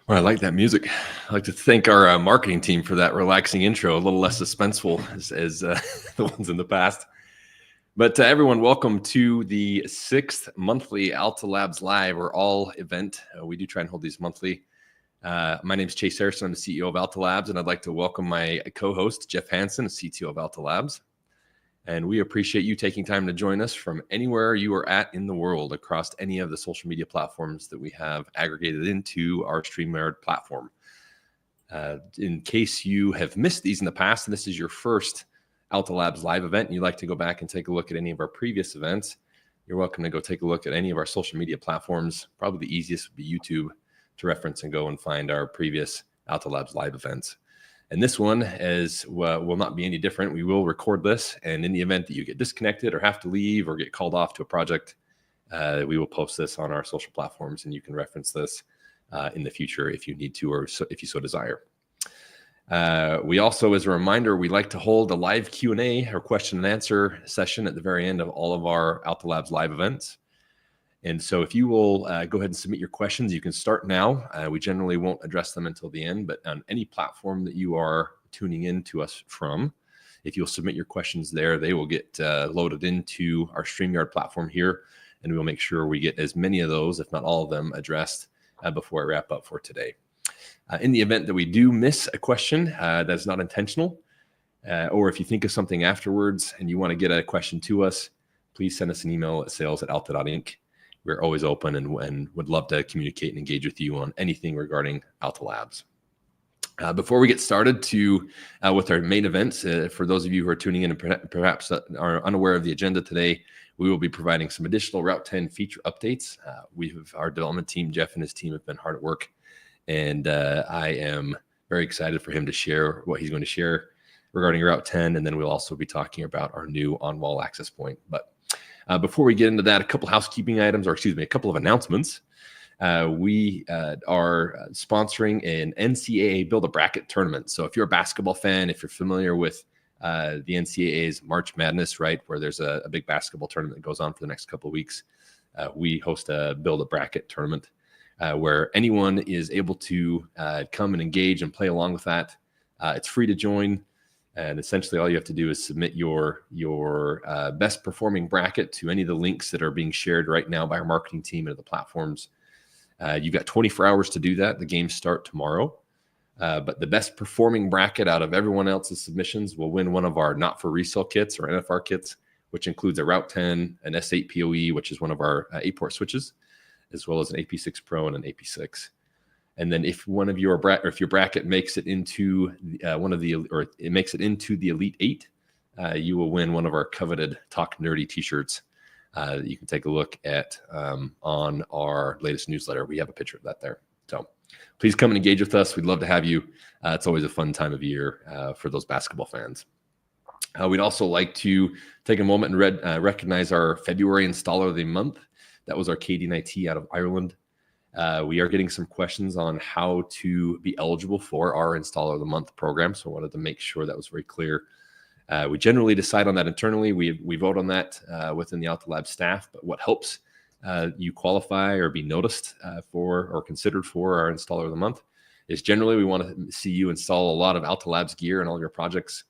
Well, I like that music. I'd like to thank our marketing team for that relaxing intro, a little less suspenseful as the ones in the past. But everyone, welcome to the 6th monthly Alta Labs Live or all event. We do try and hold these monthly. My name is Chase Harrison. I'm the CEO of Alta Labs, and I'd like to welcome my co-host, Jeff Hansen, the CTO of Alta Labs. And we appreciate you taking time to join us from anywhere you are at in the world across any of the social media platforms that we have aggregated into our StreamYard platform. In case you have missed these in the past, and this is your first Alta Labs live event, and you'd like to go back and take a look at any of our previous events, you're welcome to go take a look at any of our social media platforms. Probably the easiest would be YouTube to reference and go and find our previous Alta Labs live events. And this one will not be any different. We will record this, and in the event that you get disconnected or have to leave or get called off to a project, we will post this on our social platforms, and you can reference this in the future if you need to or if you so desire. We also, as a reminder, we like to hold a live Q&A or question and answer session at the very end of all of our Alta Labs live events. And so if you will go ahead and submit your questions, you can start now. We generally won't address them until the end, but on any platform that you are tuning in to us from, if you'll submit your questions there, they will get loaded into our StreamYard platform here, and we will make sure we get as many of those, if not all of them, addressed before I wrap up for today. In the event that we do miss a question that's not intentional, or if you think of something afterwards and you want to get a question to us, please send us an email at sales@alta.inc. We're always open and would love to communicate and engage with you on anything regarding Alta Labs. Before we get started with our main events, for those of you who are tuning in and perhaps are unaware of the agenda today, we will be providing some additional Route10 feature updates. Our development team, Jeff and his team, have been hard at work, and I am very excited for him to share what he's going to share regarding Route10, and then we'll also be talking about our new on-wall access point. But before we get into that, a couple housekeeping items, or excuse me, a couple of announcements. We are sponsoring an NCAA Build-A-Bracket tournament. So if you're a basketball fan, if you're familiar with the NCAA's March Madness, right, where there's a big basketball tournament that goes on for the next couple of weeks, we host a Build-A-Bracket tournament where anyone is able to come and engage and play along with that. It's free to join. And essentially all you have to do is submit your best performing bracket to any of the links that are being shared right now by our marketing team and the platforms. You've got 24 hours to do that. The games start tomorrow. But the best performing bracket out of everyone else's submissions will win one of our not for resale kits or NFR kits, which includes a Route10, an S8 PoE, which is one of our 8-port switches, as well as an AP6 Pro and an AP6. And then if one of your if your bracket makes it into into the Elite 8, you will win one of our coveted Talk Nerdy t-shirts that you can take a look at on our latest newsletter. We have a picture of that there. So please come and engage with us. We'd love to have you. It's always a fun time of year for those basketball fans. We'd also like to take a moment and recognize our February installer of the month. That was Arcadian IT out of Ireland. We are getting some questions on how to be eligible for our Installer of the Month program, so I wanted to make sure that was very clear. We generally decide on that internally. We vote on that within the Alta Labs staff, but what helps you qualify or be noticed for or considered for our Installer of the Month is generally we want to see you install a lot of Alta Labs gear in all your projects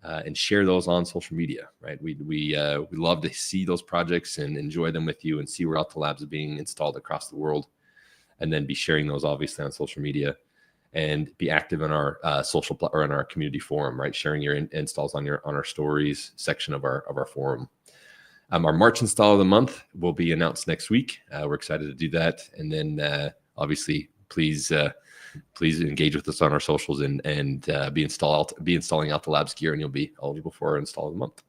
and share those on social media, right? We love to see those projects and enjoy them with you and see where Alta Labs are being installed across the world, and then be sharing those obviously on social media and be active in our social or in our community forum, right? Sharing your installs on our stories section of our forum. Our March install of the month will be announced next week. We're excited to do that. And then obviously, please engage with us on our socials and be installing Alta Labs gear, and you'll be eligible for our install of the month.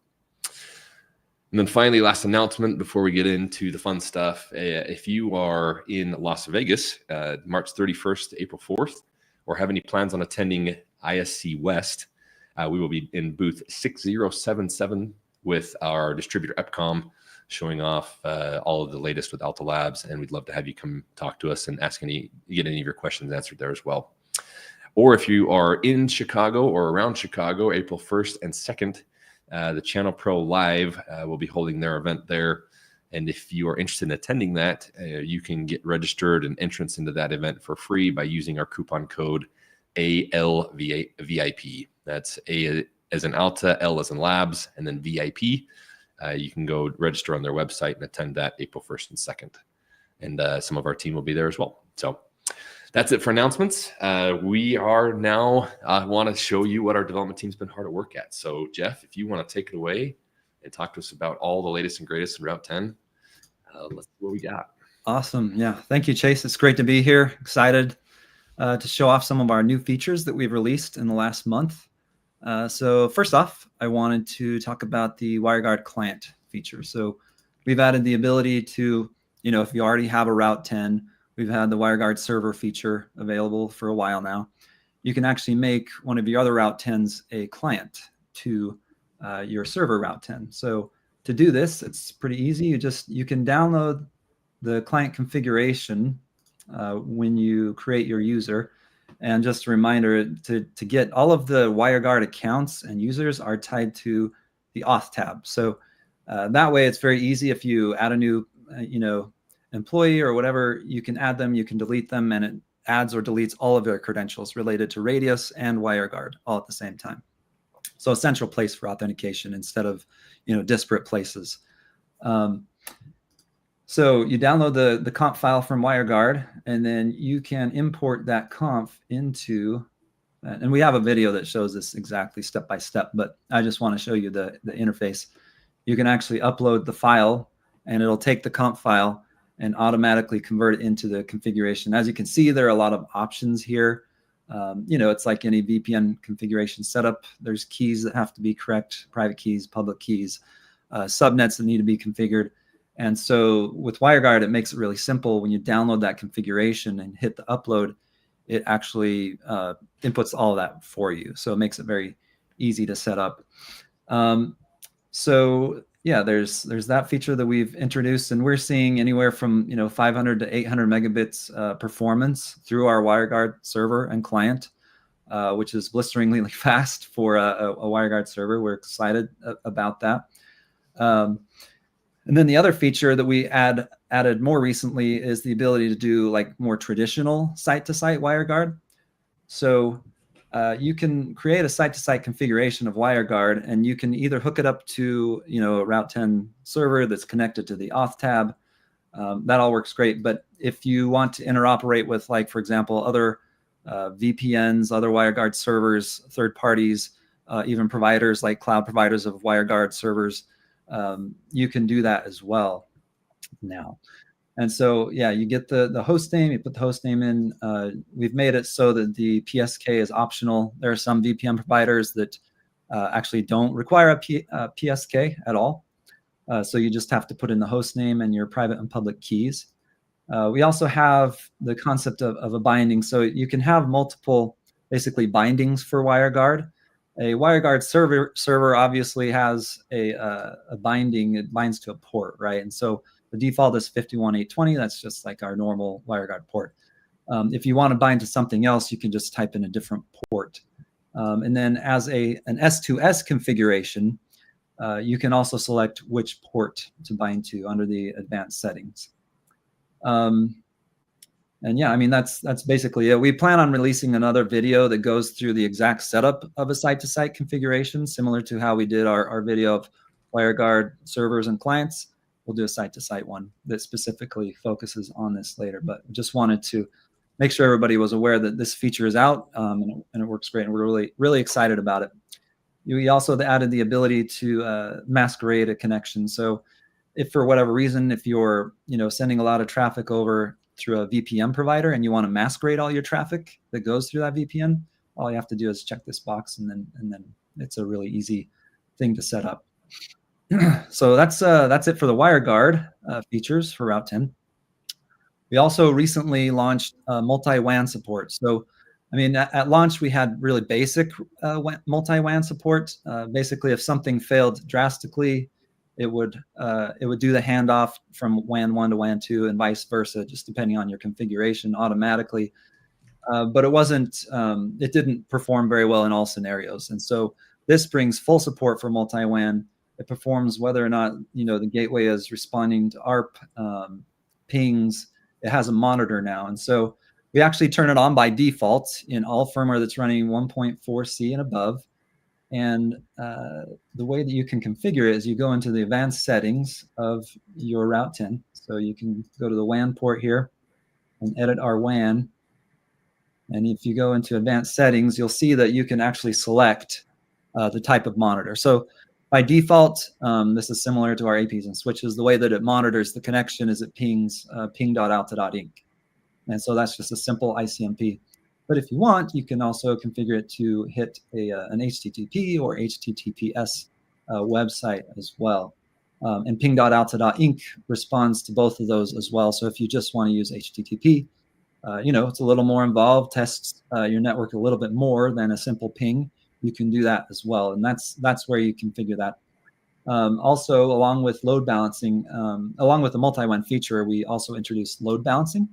And then finally, last announcement before we get into the fun stuff. If you are in Las Vegas, March 31st to April 4th, or have any plans on attending ISC West, we will be in booth 6077 with our distributor EPCOM, showing off all of the latest with Alta Labs, and we'd love to have you come talk to us and get any of your questions answered there as well. Or if you are in Chicago or around Chicago, April 1st and 2nd, the Channel Pro Live will be holding their event there, And if you are interested in attending that, you can get registered and entrance into that event for free by using our coupon code ALVIP. That's A as in Alta, L as in Labs, and then VIP. You can go register on their website and attend that April 1st and 2nd. And some of our team will be there as well. So that's it for announcements. We are now, I want to show you what our development team's been hard at work at. So Jeff, if you want to take it away and talk to us about all the latest and greatest in Route 10, let's see what we got. Awesome. Yeah. Thank you, Chase. It's great to be here. Excited to show off some of our new features that we've released in the last month. So first off, I wanted to talk about the WireGuard client feature. So we've added the ability to, if you already have a Route 10, we've had the WireGuard server feature available for a while now. You can actually make one of your other Route 10s a client to your server Route 10. So to do this, it's pretty easy. You can download the client configuration when you create your user. And just a reminder, to get all of the WireGuard accounts and users are tied to the auth tab. So that way it's very easy. If you add a new employee or whatever, you can add them, you can delete them, and it adds or deletes all of their credentials related to Radius and WireGuard all at the same time. So a central place for authentication instead of disparate places. So you download the conf file from WireGuard, and then you can import that conf into, and we have a video that shows this exactly step by step, but I just want to show you the interface. You can actually upload the file, and it'll take the conf file and automatically convert it into the configuration. As you can see, there are a lot of options here. It's like any VPN configuration setup. There's keys that have to be correct, private keys, public keys, subnets that need to be configured. And so with WireGuard, it makes it really simple. When you download that configuration and hit the upload, it actually inputs all of that for you. So it makes it very easy to set up. So yeah, there's that feature that we've introduced, and we're seeing anywhere from 500 to 800 megabits performance through our WireGuard server and client, which is blisteringly fast for a WireGuard server. We're excited about that. And then the other feature that we added more recently is the ability to do like more traditional site-to-site WireGuard. So you can create a site-to-site configuration of WireGuard, and you can either hook it up to a Route 10 server that's connected to the auth tab. That all works great. But if you want to interoperate with, like, for example, other VPNs, other WireGuard servers, third parties, even providers like cloud providers of WireGuard servers, you can do that as well now. And so, yeah, you get the host name, you put the host name in. We've made it so that the PSK is optional. There are some VPN providers that actually don't require a PSK at all. So you just have to put in the host name and your private and public keys. We also have the concept of a binding. So you can have multiple, basically, bindings for WireGuard. A WireGuard server obviously has a binding. It binds to a port, right? And so the default is 51820. That's just like our normal WireGuard port. If you want to bind to something else, you can just type in a different port. And then as an S2S configuration, you can also select which port to bind to under the advanced settings. And yeah, I mean, that's basically it. We plan on releasing another video that goes through the exact setup of a site-to-site configuration, similar to how we did our video of WireGuard servers and clients. We'll do a site-to-site one that specifically focuses on this later. But just wanted to make sure everybody was aware that this feature is out, and it works great. And we're really, really excited about it. We also added the ability to masquerade a connection. So if for whatever reason, if you're sending a lot of traffic over through a VPN provider and you want to masquerade all your traffic that goes through that VPN, all you have to do is check this box, and then it's a really easy thing to set up. So that's it for the WireGuard features for Route 10. We also recently launched multi-WAN support. So, I mean, at launch we had really basic multi-WAN support. Basically, if something failed drastically, it would do the handoff from WAN 1 to WAN 2 and vice versa, just depending on your configuration automatically. But it didn't perform very well in all scenarios. And so this brings full support for multi-WAN. It performs whether or not, the gateway is responding to ARP pings. It has a monitor now. And so we actually turn it on by default in all firmware that's running 1.4C and above. And the way that you can configure it is you go into the advanced settings of your Route 10. So you can go to the WAN port here and edit our WAN. And if you go into advanced settings, you'll see that you can actually select the type of monitor. So by default, this is similar to our APs and switches. The way that it monitors the connection is it pings ping.alta.inc. And so that's just a simple ICMP. But if you want, you can also configure it to hit an HTTP or HTTPS website as well. And ping.alta.inc responds to both of those as well. So if you just want to use HTTP, it's a little more involved, tests your network a little bit more than a simple ping. You can do that as well. And that's where you configure that. Also, along with load balancing, along with the multi-WAN feature, we also introduced load balancing.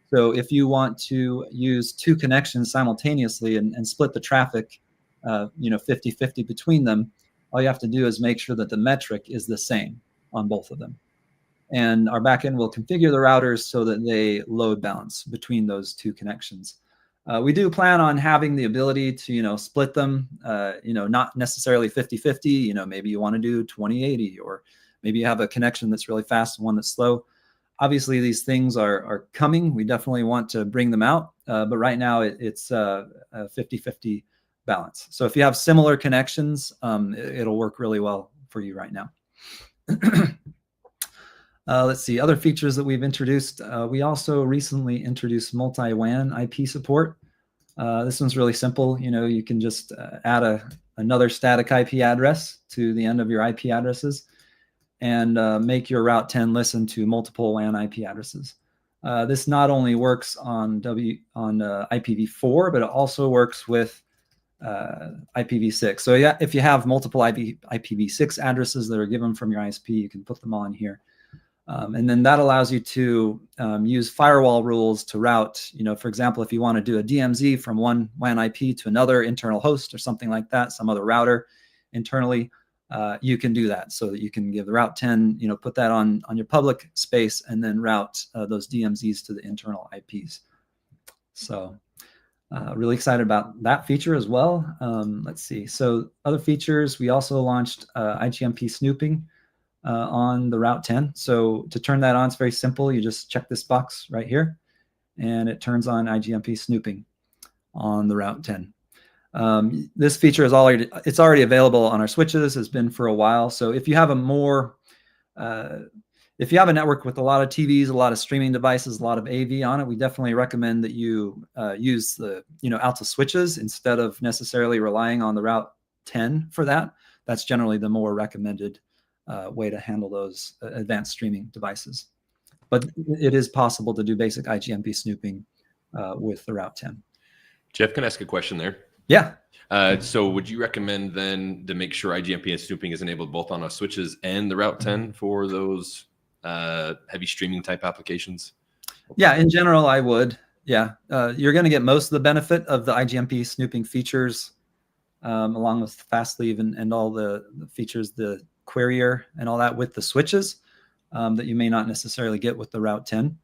So if you want to use two connections simultaneously and split the traffic, 50-50 between them, all you have to do is make sure that the metric is the same on both of them. And our backend will configure the routers so that they load balance between those two connections. We do plan on having the ability to, split them, not necessarily 50-50, maybe you want to do 20-80, or maybe you have a connection that's really fast and one that's slow. Obviously, these things are coming. We definitely want to bring them out, but right now it's a 50-50 balance. So if you have similar connections, it'll work really well for you right now. Let's see, other features that we've introduced. We also recently introduced Multi-WAN IP support. This one's really simple. You can just add another static IP address to the end of your IP addresses and make your Route 10 listen to multiple WAN IP addresses. This not only works on IPv4, but it also works with IPv6. So yeah, if you have multiple IPv6 addresses that are given from your ISP, you can put them on here. And then that allows you to use firewall rules to route, for example, if you want to do a DMZ from one WAN IP to another internal host or something like that, some other router internally, you can do that so that you can give the Route 10, put that on your public space and then route those DMZs to the internal IPs. So really excited about that feature as well. Let's see. So other features, we also launched IGMP Snooping on the Route 10. So to turn that on, it's very simple. You just check this box right here and it turns on IGMP Snooping on the Route 10. This feature is already available on our switches, has been for a while. So if you have if you have a network with a lot of TVs, a lot of streaming devices, a lot of AV on it, we definitely recommend that you use the Alta switches instead of necessarily relying on the Route 10 for that. That's generally the more recommended way to handle those advanced streaming devices. But it is possible to do basic IGMP snooping with the Route 10. Jeff, can I ask a question there? Yeah. So would you recommend then to make sure IGMP and snooping is enabled both on our switches and the Route 10 for those heavy streaming type applications? Yeah, in general, I would. Yeah, you're going to get most of the benefit of the IGMP snooping features along with fast leave and all the features, the querier and all that with the switches that you may not necessarily get with the Route 10.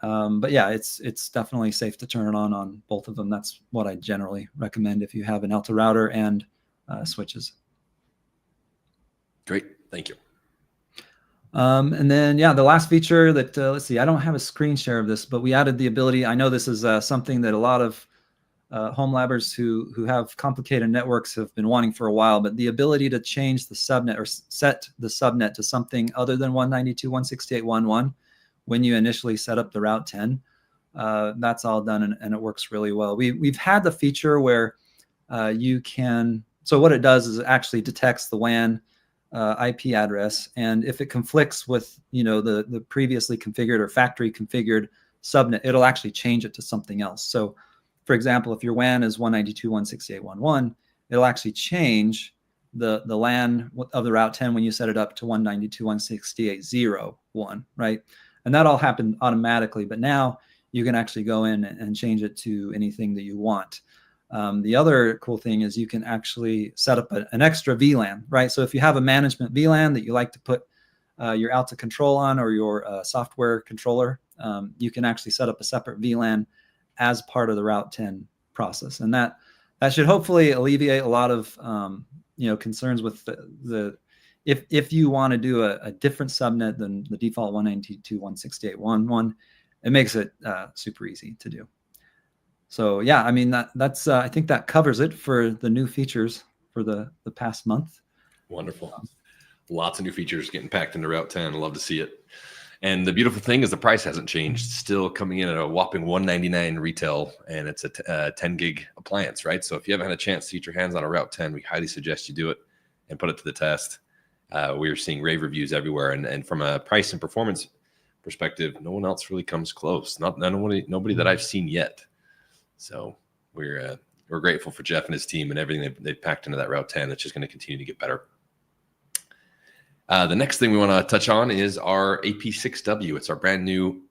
But yeah, it's definitely safe to turn it on both of them. That's what I generally recommend if you have an Alta router and switches. Great, thank you. And then, yeah, the last feature that, let's see, I don't have a screen share of this, but we added the ability. I know this is something that a lot of home labbers who have complicated networks have been wanting for a while, but the ability to change the subnet or set the subnet to something other than 192.168.1.1 when you initially set up the Route 10, that's all done and it works really well. We've had the feature where you can, so what it does is it actually detects the WAN IP address, and if it conflicts with the previously configured or factory configured subnet, it'll actually change it to something else. So for example, if your WAN is 192.168.1.1, it'll actually change the LAN of the Route 10 when you set it up to 192.168.0.1, right? And that all happened automatically, but now you can actually go in and change it to anything that you want. The other cool thing is you can actually set up an extra VLAN, right? So if you have a management VLAN that you like to put your Alta control on, or your software controller, you can actually set up a separate VLAN as part of the Route 10 process. And that should hopefully alleviate a lot of concerns with the if you want to do a different subnet than the default 192.168.1.1, it makes it super easy to do. So yeah, I mean, that's I think that covers it for the new features for the past month. Wonderful. Lots of new features getting packed into Route 10. I love to see it. And the beautiful thing is the price hasn't changed. It's still coming in at a whopping $199 retail, and it's a 10 gig appliance, right? So if you haven't had a chance to get your hands on a Route 10, we highly suggest you do it and put it to the test. We are seeing rave reviews everywhere, and from a price and performance perspective, no one else really comes close. Nobody that I've seen yet. So we're grateful for Jeff and his team and everything they've packed into that Route 10. It's just going to continue to get better. The next thing we want to touch on is our AP6W. It's our brand new,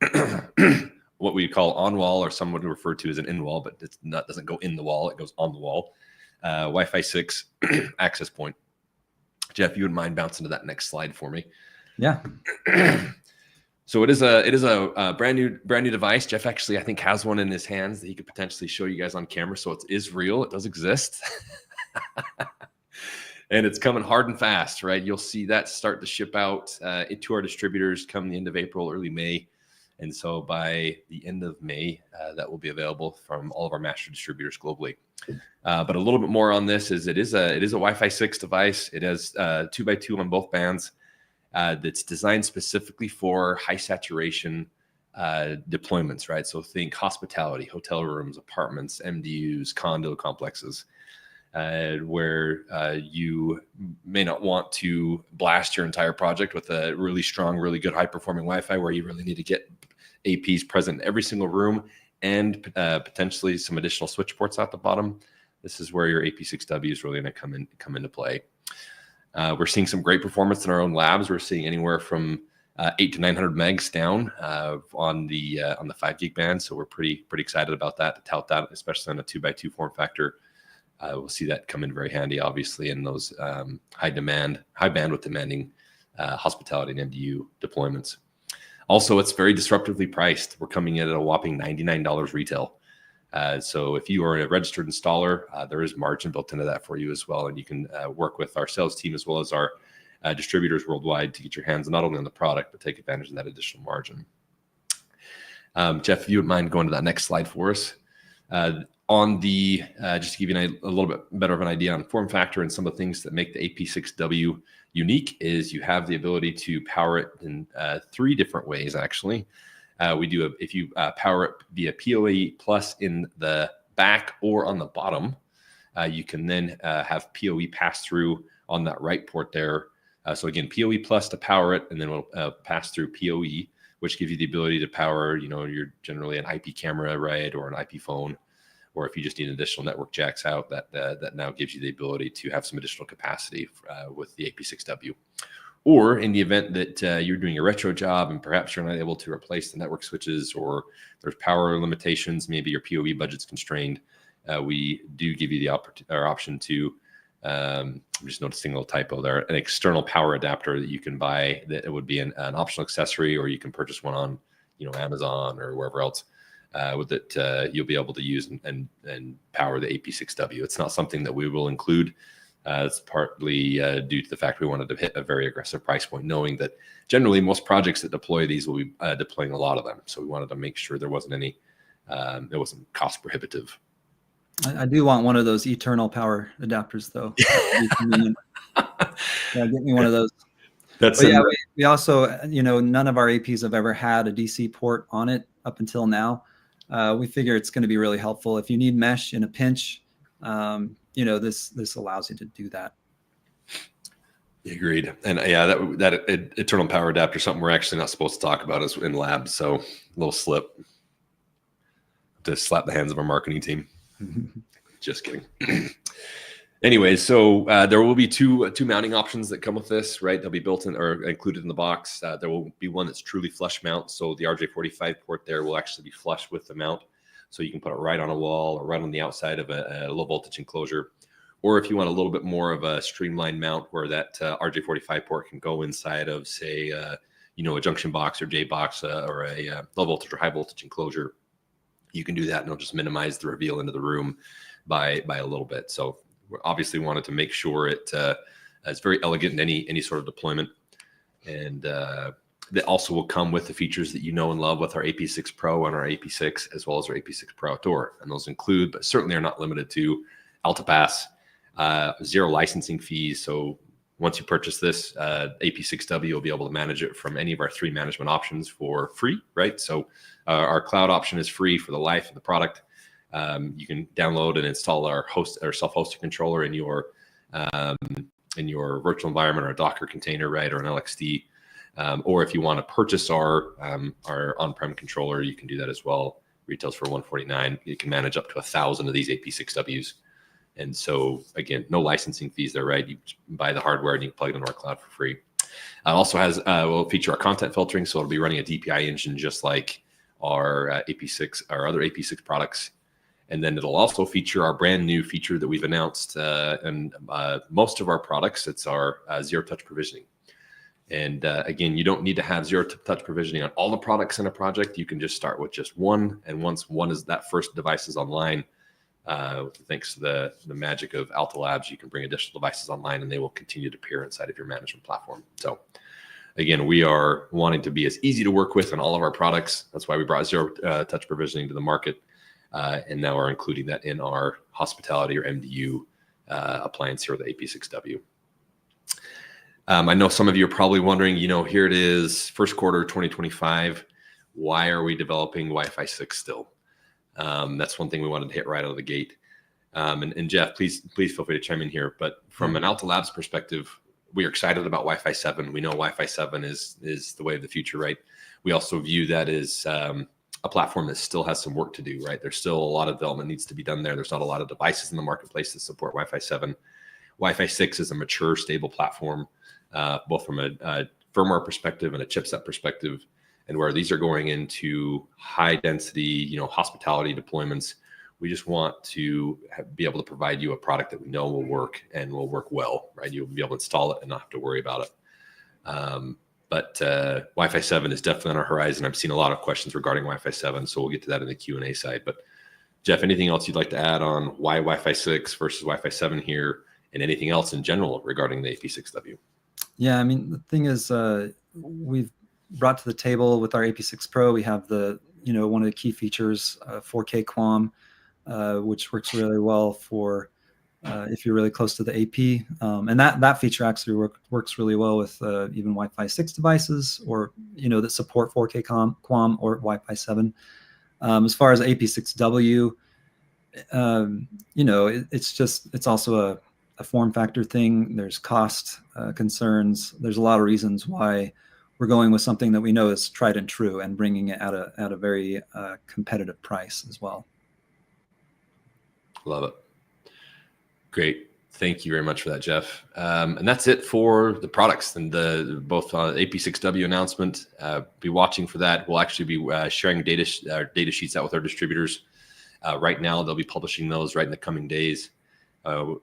what we call on-wall, or some would refer to as an in-wall, but doesn't go in the wall. It goes on the wall. Wi-Fi 6 access point. Jeff, you wouldn't mind bouncing to that next slide for me? Yeah. So it is a brand new device. Jeff actually, I think, has one in his hands that he could potentially show you guys on camera. So it is real. It does exist. And it's coming hard and fast, right? You'll see that start to ship out to our distributors come the end of April, early May. And so by the end of May, that will be available from all of our master distributors globally. But a little bit more on this is it is a Wi-Fi 6 device. It has 2x2 on both bands. That's designed specifically for high saturation deployments, right? So think hospitality, hotel rooms, apartments, MDUs, condo complexes. Where you may not want to blast your entire project with a really strong, really good, high-performing Wi-Fi, where you really need to get APs present in every single room and potentially some additional switch ports at the bottom. This is where your AP6W is really going to come into play. We're seeing some great performance in our own labs. We're seeing anywhere from 800 to 900 megs down on the 5 gig band. So we're pretty excited about that, to tout that, especially on a 2x2 form factor. We'll see that come in very handy, obviously, in those high bandwidth demanding hospitality and MDU deployments. Also, it's very disruptively priced. We're coming in at a whopping $99 retail. So if you are a registered installer, there is margin built into that for you as well. And you can work with our sales team as well as our distributors worldwide to get your hands not only on the product, but take advantage of that additional margin. Jeff, if you would mind going to that next slide for us. Just to give you a little bit better of an idea on form factor and some of the things that make the AP6W unique is you have the ability to power it in 3 different ways, actually. If you power it via PoE plus in the back or on the bottom, you can then have PoE pass through on that right port there. So again, PoE plus to power it, and then we'll pass through PoE, which gives you the ability to power, you're generally an IP camera, right, or an IP phone. Or if you just need additional network jacks out, that now gives you the ability to have some additional capacity with the AP6W. Or in the event that you're doing a retro job and perhaps you're not able to replace the network switches, or there's power limitations, maybe your PoE budget's constrained, we do give you the option to, I'm just noticing a little typo there, an external power adapter that you can buy. That it would be an optional accessory, or you can purchase one on Amazon or wherever else. With it, you'll be able to use and power the AP6W. It's not something that we will include. It's partly due to the fact we wanted to hit a very aggressive price point, knowing that generally most projects that deploy these will be deploying a lot of them. So we wanted to make sure there wasn't any, it wasn't cost prohibitive. I do want one of those eternal power adapters, though. Yeah, get me one of those. We also, none of our APs have ever had a DC port on it up until now. We figure it's going to be really helpful if you need mesh in a pinch. This allows you to do that. Agreed. And yeah, that eternal power adapter is something we're actually not supposed to talk about in labs. So a little slip to slap the hands of our marketing team. Just kidding. Anyways, so there will be two mounting options that come with this, right? They'll be built in or included in the box. There will be one that's truly flush mount. So the RJ45 port there will actually be flush with the mount. So you can put it right on a wall or right on the outside of a low voltage enclosure. Or if you want a little bit more of a streamlined mount where that RJ45 port can go inside of, say, a junction box or J box or a low voltage or high voltage enclosure, you can do that, and it'll just minimize the reveal into the room by a little bit. So we obviously wanted to make sure it's very elegant in any sort of deployment. And that also will come with the features that you know and love with our AP6 Pro and our AP6, as well as our AP6 Pro Outdoor. And those include, but certainly are not limited to, AltaPass, 0 licensing fees. So once you purchase this, AP6W will be able to manage it from any of our 3 management options for free, right? So our cloud option is free for the life of the product. You can download and install our self-hosted controller in your virtual environment, or a Docker container, right, or an LXD. Or if you want to purchase our on-prem controller, you can do that as well. Retails for $149. You can manage up to 1,000 of these AP6Ws. And so, again, no licensing fees there, right? You buy the hardware and you can plug it into our cloud for free. It also will feature our content filtering, so it'll be running a DPI engine just like our AP6, our other AP6 products. And then it'll also feature our brand new feature that we've announced and most of our products. It's our zero-touch provisioning. And again, you don't need to have zero-touch provisioning on all the products in a project. You can just start with just one. And once that first device is online, thanks to the magic of Alta Labs, you can bring additional devices online and they will continue to appear inside of your management platform. So again, we are wanting to be as easy to work with in all of our products. That's why we brought zero-touch provisioning to the market. And now we're including that in our hospitality or MDU appliance here with the AP6W. I know some of you are probably wondering, here it is, first quarter 2025. Why are we developing Wi-Fi 6 still? That's one thing we wanted to hit right out of the gate. And Jeff, please feel free to chime in here. But from an Alta Labs perspective, we are excited about Wi-Fi 7. We know Wi-Fi 7 is the way of the future, right? We also view that as a platform that still has some work to do, right? There's still a lot of development needs to be done there. There's not a lot of devices in the marketplace that support Wi-Fi 7. Wi-Fi 6 is a mature, stable platform, both from a firmware perspective and a chipset perspective, and where these are going into high density, hospitality deployments. We just want to be able to provide you a product that we know will work and will work well, right? You'll be able to install it and not have to worry about it. But Wi-Fi 7 is definitely on our horizon. I've seen a lot of questions regarding Wi-Fi 7, so we'll get to that in the Q&A side. But Jeff, anything else you'd like to add on why Wi-Fi 6 versus Wi-Fi 7 here, and anything else in general regarding the AP6W? Yeah, I mean, the thing is, we've brought to the table with our AP6 Pro, we have one of the key features, 4K QAM, which works really well for if you're really close to the AP. And that feature actually works really well with even Wi-Fi 6 devices, or, that support 4K QAM or Wi-Fi 7. As far as AP6W, it's also a form factor thing. There's cost concerns. There's a lot of reasons why we're going with something that we know is tried and true and bringing it at a very competitive price as well. Love it. Great. Thank you very much for that, Jeff. And that's it for the products and both AP6W announcement. Be watching for that. We'll actually be sharing data sheets out with our distributors. Right now, they'll be publishing those right in the coming days,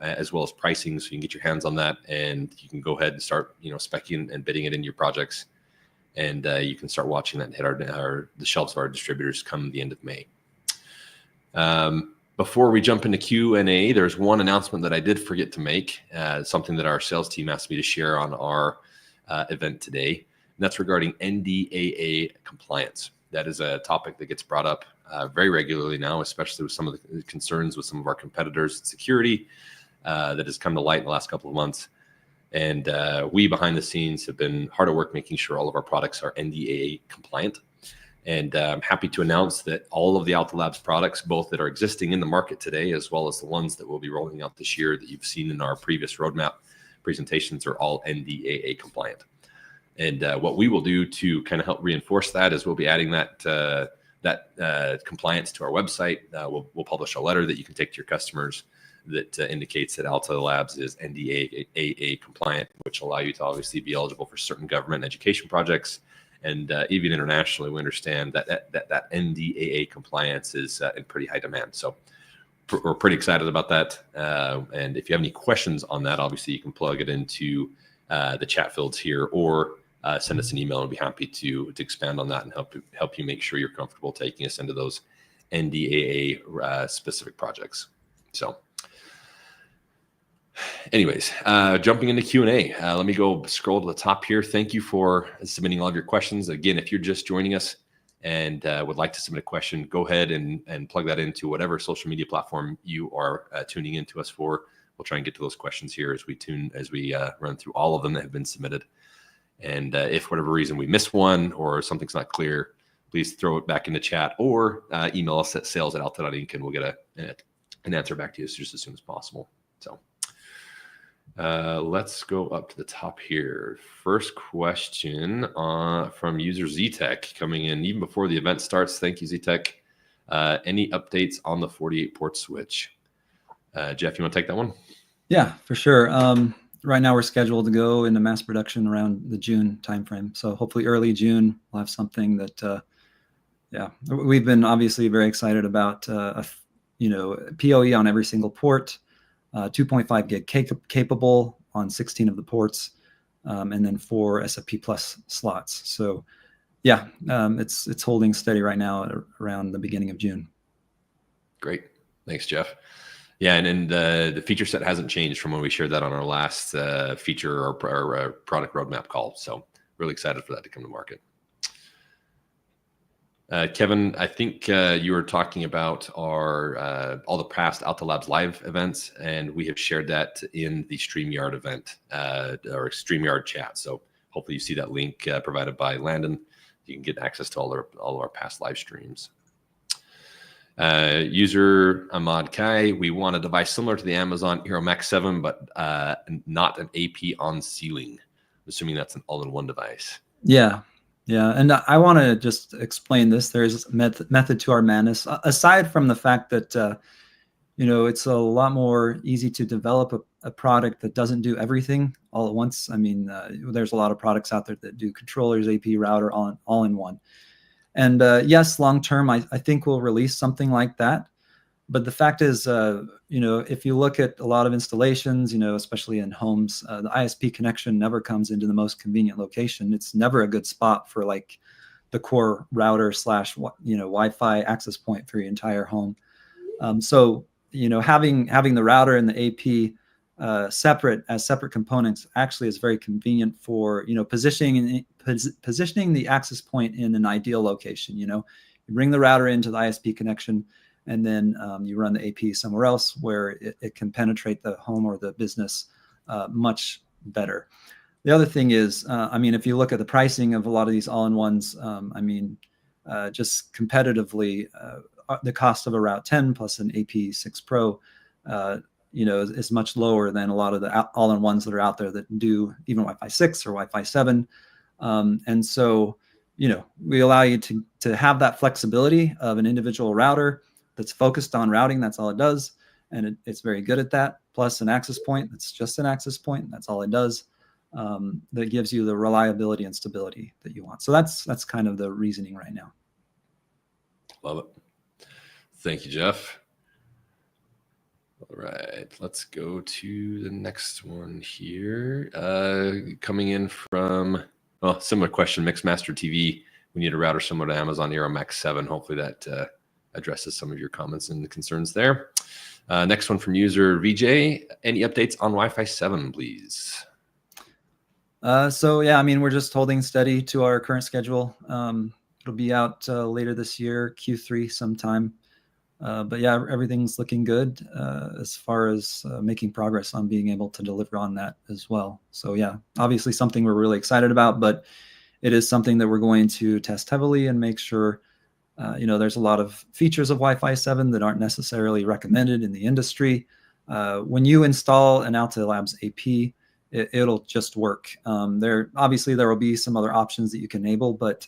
as well as pricing, so you can get your hands on that, and you can go ahead and start, speccing and bidding it into your projects, and you can start watching that and hit the shelves of our distributors come the end of May. Before we jump into Q&A, there's one announcement that I did forget to make, something that our sales team asked me to share on our event today, and that's regarding NDAA compliance. That is a topic that gets brought up very regularly now, especially with some of the concerns with some of our competitors' security that has come to light in the last couple of months. And we behind the scenes have been hard at work making sure all of our products are NDAA compliant. And I'm happy to announce that all of the Alta Labs products, both that are existing in the market today, as well as the ones that we'll be rolling out this year that you've seen in our previous roadmap presentations, are all NDAA compliant. And what we will do to kind of help reinforce that is we'll be adding that compliance to our website. We'll publish a letter that you can take to your customers that indicates that Alta Labs is NDAA compliant, which allow you to obviously be eligible for certain government and education projects, And even internationally, we understand that NDAA compliance is in pretty high demand. So we're pretty excited about that. And if you have any questions on that, obviously you can plug it into the chat fields here, or send us an email, and we'll be happy to expand on that and help you make sure you're comfortable taking us into those NDAA specific projects. So anyways, jumping into Q&A, let me go scroll to the top here. Thank you for submitting all of your questions. Again, if you're just joining us and would like to submit a question, go ahead and plug that into whatever social media platform you are tuning into us for. We'll try and get to those questions here as we run through all of them that have been submitted. And if for whatever reason we miss one or something's not clear, please throw it back in the chat, or email us at sales@alta.inc, and we'll get an answer back to you just as soon as possible. So let's go up to the top here. First question from user ZTech coming in even before the event starts. Thank you, ZTech. Any updates on the 48 port switch? Jeff, you want to take that one? Yeah, for sure. Right now we're scheduled to go into mass production around the June timeframe. So hopefully early June, we'll have something that, we've been obviously very excited about, PoE on every single port, 2.5 gig capable on 16 of the ports, and then 4 SFP plus slots. So yeah, it's holding steady right now around the beginning of June. Great. Thanks, Jeff. Yeah, and the feature set hasn't changed from when we shared that on our last feature or product roadmap call. So really excited for that to come to market. Kevin, I think you were talking about our all the past Alta Labs live events, and we have shared that in the StreamYard event or StreamYard chat. So hopefully you see that link provided by Landon. You can get access to all of our past live streams. User Ahmad Kai, we want a device similar to the Amazon Eero Max 7, but not an AP on ceiling. Assuming that's an all-in-one device. Yeah, and I want to just explain this. There's method to our madness. Aside from the fact that it's a lot more easy to develop a product that doesn't do everything all at once. I mean, there's a lot of products out there that do controllers, AP, router, all in one. And yes, long term, I think we'll release something like that. But the fact is, if you look at a lot of installations, especially in homes, the ISP connection never comes into the most convenient location. It's never a good spot for like the core router / Wi-Fi access point for your entire home. So having the router and the AP separate components actually is very convenient for positioning the access point in an ideal location. You bring the router into the ISP connection, and then you run the AP somewhere else where it can penetrate the home or the business much better. The other thing is, if you look at the pricing of a lot of these all-in-ones, just competitively, the cost of a Route10 plus an AP6 Pro, is much lower than a lot of the all-in-ones that are out there that do even Wi-Fi 6 or Wi-Fi 7. And so, we allow you to have that flexibility of an individual router that's focused on routing. That's all it does. And it's very good at that. Plus an access point. That's just an access point. And that's all it does. That gives you the reliability and stability that you want. So that's kind of the reasoning right now. Love it. Thank you, Jeff. All right, let's go to the next one here. Coming in from, similar question, Mixmaster TV. We need a router similar to Amazon Eero Max 7. Hopefully that addresses some of your comments and concerns there. Next one from user VJ. Any updates on Wi-Fi 7, please? So yeah, we're just holding steady to our current schedule. It'll be out later this year, Q3 sometime. But yeah, everything's looking good as far as making progress on being able to deliver on that as well. So yeah, obviously something we're really excited about, but it is something that we're going to test heavily and make sure, there's a lot of features of Wi-Fi 7 that aren't necessarily recommended in the industry. When you install an Alta Labs AP, it'll just work. There will be some other options that you can enable, but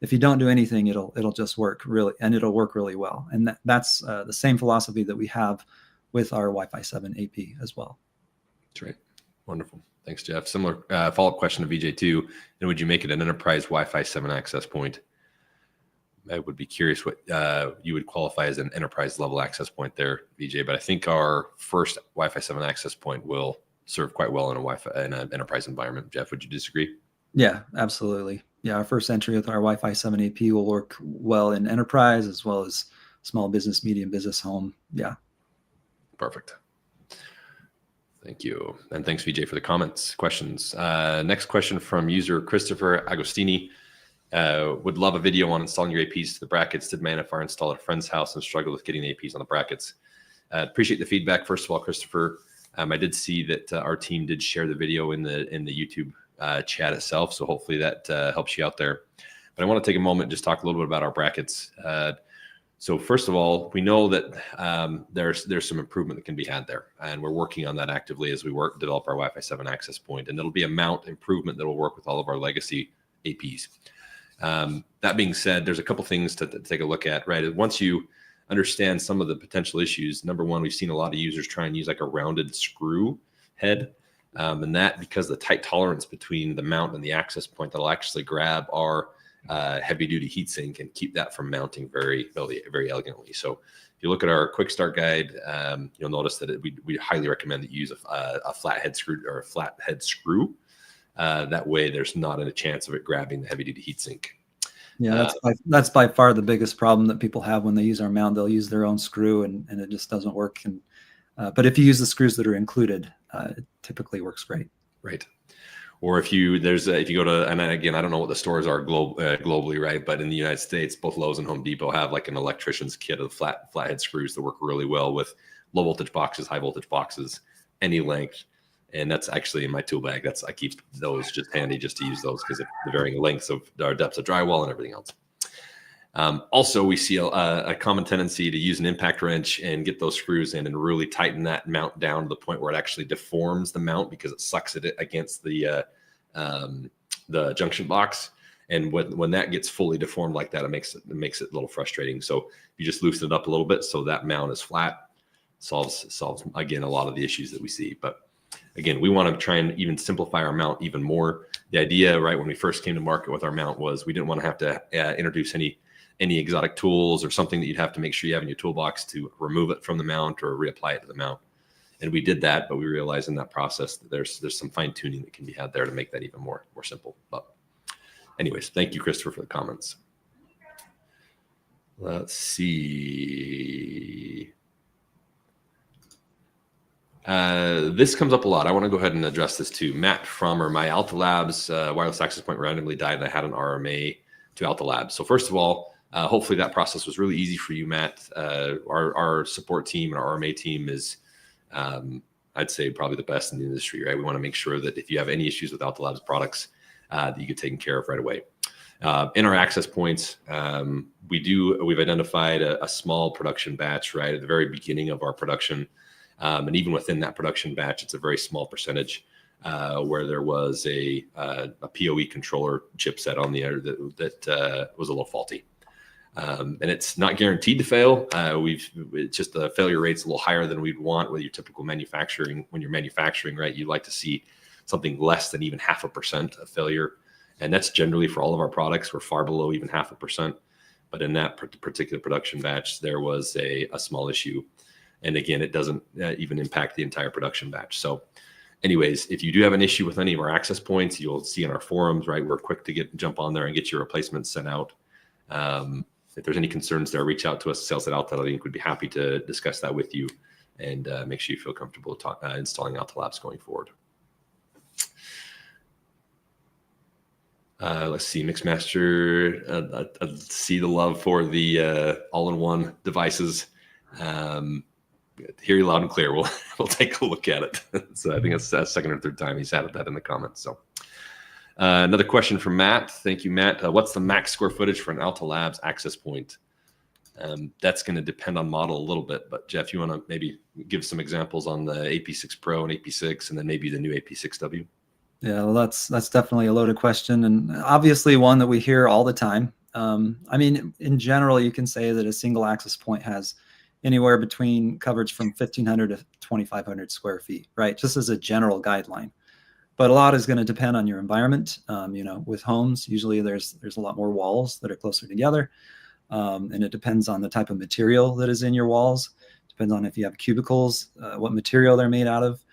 if you don't do anything, it'll just work really, and it'll work really well. And that's the same philosophy that we have with our Wi-Fi 7 AP as well. That's right. Wonderful. Thanks, Jeff. Similar follow-up question to VJ2. And would you make it an enterprise Wi-Fi 7 access point? I would be curious what you would qualify as an enterprise level access point there, VJ. But I think our first Wi-Fi 7 access point will serve quite well in an enterprise environment. Jeff, would you disagree? Yeah, absolutely. Yeah, our first entry with our Wi-Fi 7 AP will work well in enterprise as well as small business, medium business, home. Yeah. Perfect. Thank you. And thanks, VJ, for the comments, questions. Next question from user Christopher Agostini. Would love a video on installing your APs to the brackets. Did Manifar install at a friend's house and struggled with getting the APs on the brackets? Appreciate the feedback. First of all, Christopher, I did see that our team did share the video in the YouTube chat itself. So hopefully that helps you out there. But I want to take a moment and just talk a little bit about our brackets. So first of all, we know that there's some improvement that can be had there, and we're working on that actively as we develop our Wi-Fi 7 access point, and it'll be a mount improvement that will work with all of our legacy APs. That being said, there's a couple things to take a look at, right? Once you understand some of the potential issues, number one, we've seen a lot of users try and use like a rounded screw head, and that because the tight tolerance between the mount and the access point, that'll actually grab our heavy duty heatsink and keep that from mounting very elegantly. So if you look at our quick start guide, you'll notice that we highly recommend that you use a flathead screw or a flathead screw. That way there's not a chance of it grabbing the heavy duty heatsink. Yeah, that's by far the biggest problem that people have when they use our mount. They'll use their own screw and it just doesn't work. And but if you use the screws that are included, it typically works great. Right. Or if you go to, and again, I don't know what the stores are globally, right? But in the United States, both Lowe's and Home Depot have like an electrician's kit of flathead screws that work really well with low voltage boxes, high voltage boxes, any length. And that's actually in my tool bag. I keep those just handy just to use those because of the varying lengths of our depths of drywall and everything else. Also, we see a common tendency to use an impact wrench and get those screws in and really tighten that mount down to the point where it actually deforms the mount because it sucks it against the junction box. And when that gets fully deformed like that, it makes it a little frustrating. So you just loosen it up a little bit so that mount is flat, solves again a lot of the issues that we see. But again, we want to try and even simplify our mount even more. The idea, right, when we first came to market with our mount was we didn't want to have to introduce any exotic tools or something that you'd have to make sure you have in your toolbox to remove it from the mount or reapply it to the mount. And we did that, but we realized in that process that there's some fine tuning that can be had there to make that even more simple. But anyways, thank you, Christopher, for the comments. Let's see. This comes up a lot. I want to go ahead and address this too. Matt Frommer, my AltaLabs wireless access point randomly died and I had an RMA to AltaLabs. So first of all, hopefully that process was really easy for you, Matt. Our support team and our RMA team is, I'd say, probably the best in the industry, right? We want to make sure that if you have any issues with AltaLabs products, that you get taken care of right away. In our access points, we've identified a small production batch, right, at the very beginning of our production. And even within that production batch, it's a very small percentage where there was a PoE controller chipset on the air that was a little faulty. And it's not guaranteed to fail. It's just the failure rate's a little higher than we'd want with your typical manufacturing. When you're manufacturing, right, you'd like to see something less than even 0.5% of failure. And that's generally for all of our products. We're far below even 0.5%. But in that particular production batch, there was a small issue. And again, it doesn't even impact the entire production batch. So anyways, if you do have an issue with any of our access points, you'll see in our forums, right, we're quick to jump on there and get your replacements sent out. If there's any concerns there, reach out to us, sales@alta.inc. We'd be happy to discuss that with you and make sure you feel comfortable installing AltaLabs going forward. Let's see, Mixmaster, I see the love for the all-in-one devices. Hear you loud and clear. We'll take a look at it. So I think it's the second or third time he's added that in the comments. So another question from Matt. Thank you, Matt. What's the max square footage for an AltaLabs access point? That's going to depend on model a little bit, but Jeff, you want to maybe give some examples on the AP6 Pro and AP6 and then maybe the new AP6W? Yeah, well, that's definitely a loaded question, and obviously one that we hear all the time. I mean, in general, you can say that a single access point has anywhere between coverage from 1,500 to 2,500 square feet, right? Just as a general guideline. But a lot is going to depend on your environment. With homes, usually there's a lot more walls that are closer together. And it depends on the type of material that is in your walls. Depends on if you have cubicles, what material they're made out of.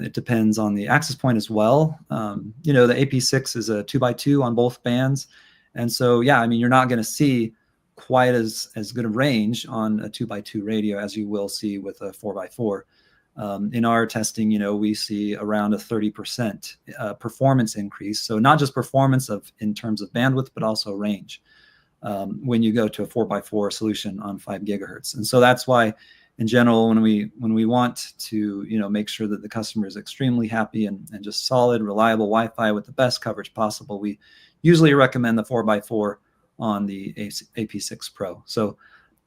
It depends on the access point as well. The AP6 is a 2x2 on both bands. And so, you're not going to see quite as good a range on a 2x2 radio as you will see with a 4x4. In our testing, we see around a 30% performance increase. So not just performance in terms of bandwidth, but also range when you go to a 4x4 solution on 5 gigahertz. And so that's why, in general, when we want to make sure that the customer is extremely happy and just solid, reliable Wi-Fi with the best coverage possible, we usually recommend the 4x4 on the AP6 Pro. So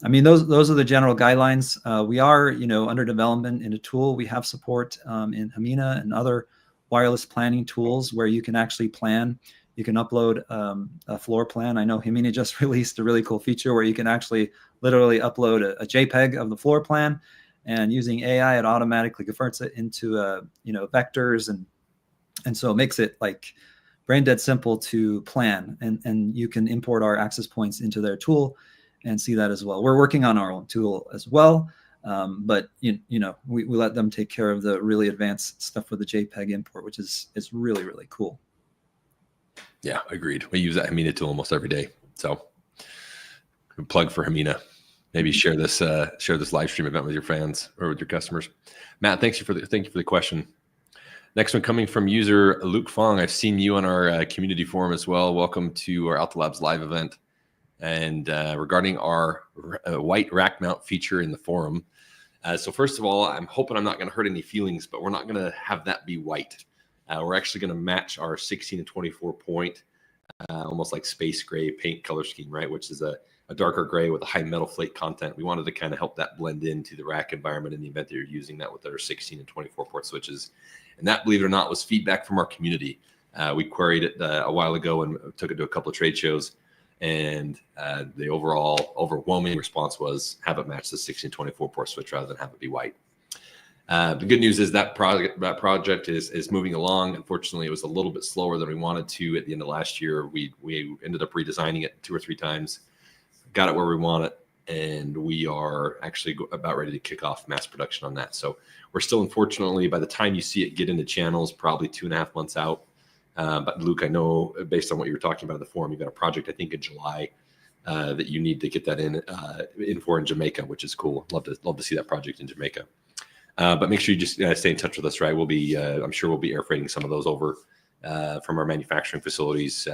those are the general guidelines. We are, under development in a tool. We have support in Hamina and other wireless planning tools where you can actually plan. You can upload a floor plan. I know Hamina just released a really cool feature where you can actually literally upload a JPEG of the floor plan, and using AI, it automatically converts it into vectors, and so it makes it like brain dead simple to plan. And you can import our access points into their tool and see that as well. We're working on our own tool as well, but we let them take care of the really advanced stuff with the JPEG import, which is really, really cool. Yeah, agreed. We use that Hamina tool almost every day. So plug for Hamina. Maybe share this live stream event with your fans or with your customers. Matt, thank you for the question. Next one coming from user Luke Fong. I've seen you on our community forum as well. Welcome to our Alta Labs live event. And regarding our white rack mount feature in the forum. So first of all, I'm hoping I'm not going to hurt any feelings, but we're not going to have that be white. We're actually going to match our 16 and 24 point, almost like space gray paint color scheme, right? Which is a darker gray with a high metal flake content. We wanted to kind of help that blend into the rack environment in the event that you're using that with our 16 and 24 port switches. And that, believe it or not, was feedback from our community. We queried it a while ago and took it to a couple of trade shows. And the overall overwhelming response was have it match the 1624 port switch rather than have it be white. The good news is that project is moving along. Unfortunately, it was a little bit slower than we wanted to at the end of last year. We ended up redesigning it 2 or 3 times, got it where we want it, and we are actually about ready to kick off mass production on that. So we're still, unfortunately, by the time you see it get into channels, probably 2.5 months out. But Luke, I know based on what you were talking about in the forum, you've got a project, I think in July, that you need to get that in Jamaica, which is cool. Love to see that project in Jamaica. But make sure you just stay in touch with us, right? We'll be, I'm sure we'll be air freighting some of those over from our manufacturing facilities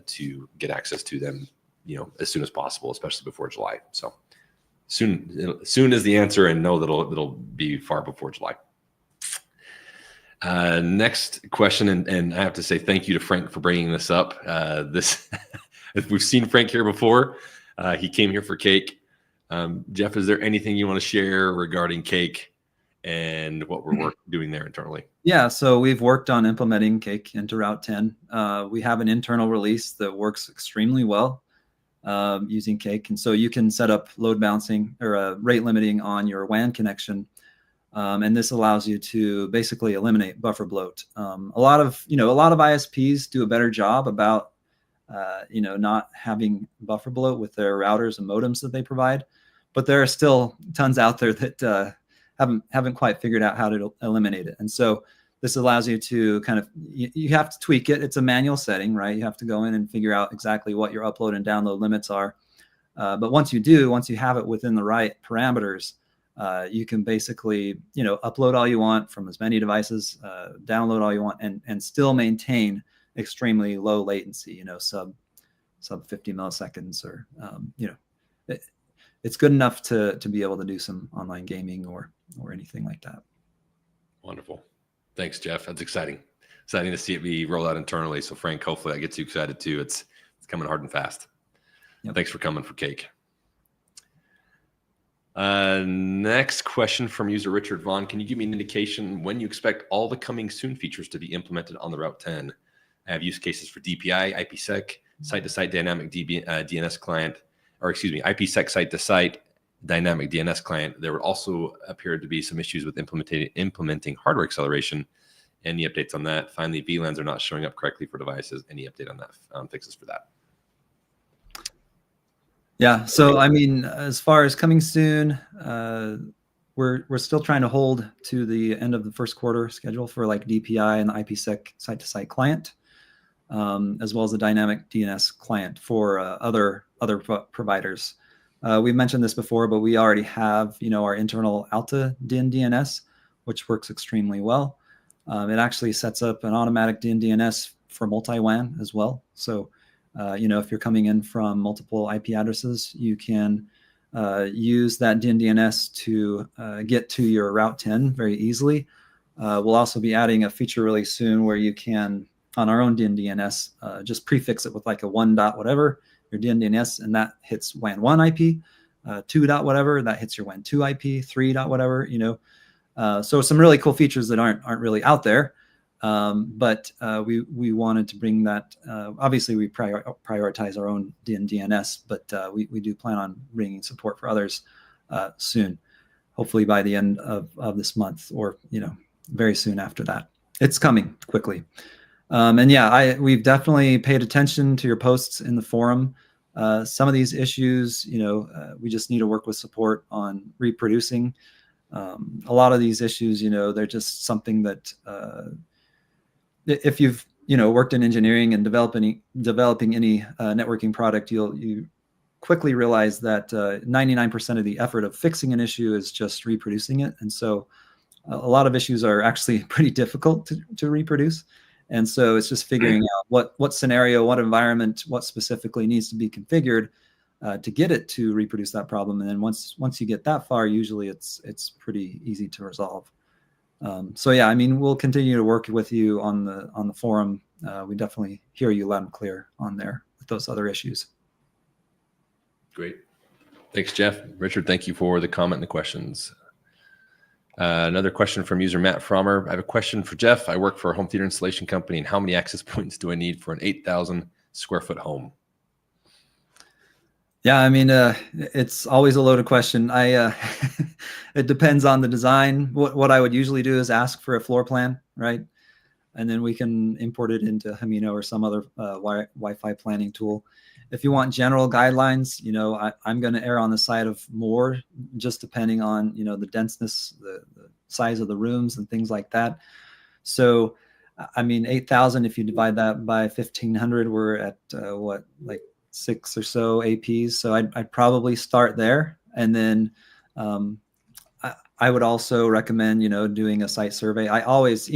to get access to them, as soon as possible, especially before July. So soon is the answer, and know that it'll be far before July. Next question, and I have to say thank you to Frank for bringing this up. We've seen Frank here before. He came here for Cake. Jeff, is there anything you want to share regarding Cake and what we're doing there internally? Yeah, so we've worked on implementing Cake into Route 10. We have an internal release that works extremely well using Cake. And so you can set up load balancing or rate limiting on your WAN connection. And this allows you to basically eliminate buffer bloat. A lot of ISPs do a better job about, not having buffer bloat with their routers and modems that they provide. But there are still tons out there that haven't quite figured out how to eliminate it. And so this allows you to kind of, you have to tweak it. It's a manual setting, right? You have to go in and figure out exactly what your upload and download limits are. But once you have it within the right parameters, you can basically, upload all you want from as many devices, download all you want, and still maintain extremely low latency, sub 50 milliseconds, or, it's good enough to be able to do some online gaming or anything like that. Wonderful. Thanks, Jeff. That's exciting. Exciting to see it be rolled out internally. So Frank, hopefully that gets you excited too. It's coming hard and fast. Yep. Thanks for coming for Cake. Next question from user Richard Vaughn. Can you give me an indication when you expect all the coming soon features to be implemented on the Route 10? I have use cases for DPI, IPSec, site-to-site dynamic DNS client, IPSec site-to-site dynamic DNS client. There would also appear to be some issues with implementing hardware acceleration Any updates on that? Finally, VLANs are not showing up correctly for devices. Any update on that? Fixes for that? Yeah. So, I mean, as far as coming soon, we're still trying to hold to the end of the first quarter schedule for like DPI and the IPSec site-to-site client, as well as the dynamic DNS client for other providers. We've mentioned this before, but we already have, our internal Alta DNS, which works extremely well. It actually sets up an automatic DNS for multi-WAN as well. So, if you're coming in from multiple IP addresses, you can use that DNS to get to your Route 10 very easily. We'll also be adding a feature really soon where you can, on our own DNS, just prefix it with like a 1 dot whatever, your DNS, and that hits WAN 1 IP, 2 dot whatever, that hits your WAN 2 IP, 3 dot whatever, So some really cool features that aren't really out there. But we wanted to bring that. Obviously, we prioritize our own DNS, but we do plan on bringing support for others soon, hopefully by the end of this month, or very soon after that. It's coming quickly. And yeah, we've definitely paid attention to your posts in the forum. Some of these issues, we just need to work with support on reproducing. A lot of these issues, they're just something that if you've worked in engineering and developing any networking product, you quickly realize that 99% of the effort of fixing an issue is just reproducing it. And so a lot of issues are actually pretty difficult to reproduce. And so it's just figuring out what scenario, what environment, what specifically needs to be configured to get it to reproduce that problem. And then once you get that far, usually it's pretty easy to resolve. So yeah, I mean, we'll continue to work with you on the forum. We definitely hear you loud and clear on there with those other issues. Great. Thanks, Jeff. Richard, thank you for the comment and the questions. Another question from user Matt Frommer. I have a question for Jeff. I work for a home theater installation company, and how many access points do I need for an 8,000 square foot home? Yeah, I mean, it's always a loaded question. It depends on the design. What I would usually do is ask for a floor plan, right? And then we can import it into Hamino or some other Wi-Fi planning tool. If you want general guidelines, I'm going to err on the side of more, just depending on, the denseness, the size of the rooms and things like that. So, I mean, 8,000, if you divide that by 1,500, we're at like 6 or so APs. So I'd probably start there. And then I would also recommend, doing a site survey. I always,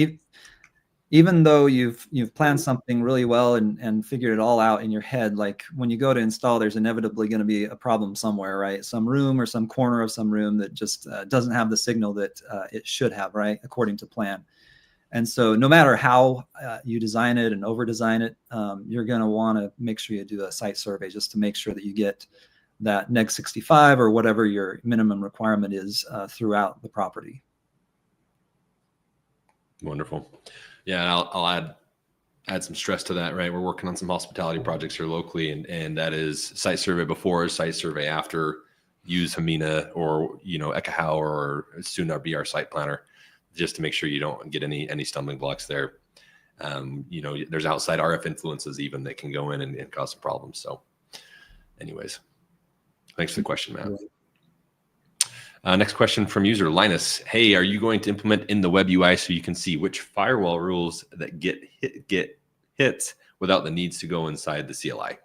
even though you've planned something really well and figured it all out in your head, like when you go to install, there's inevitably going to be a problem somewhere, right? Some room or some corner of some room that just doesn't have the signal that it should have, right? According to plan. And so no matter how you design it and over design it, you're going to want to make sure you do a site survey just to make sure that you get that neg 65 or whatever your minimum requirement is throughout the property. Wonderful. Yeah, I'll add some stress to that, right? We're working on some hospitality projects here locally, and that is site survey before, site survey after. Use Hamina or Ekahau or soon to be our site planner, just to make sure you don't get any stumbling blocks there. There's outside RF influences even that can go in and cause some problems. So, anyways, thanks for the question, Matt. Next question from user Linus. Hey, are you going to implement in the web UI so you can see which firewall rules that get hits without the needs to go inside the CLI?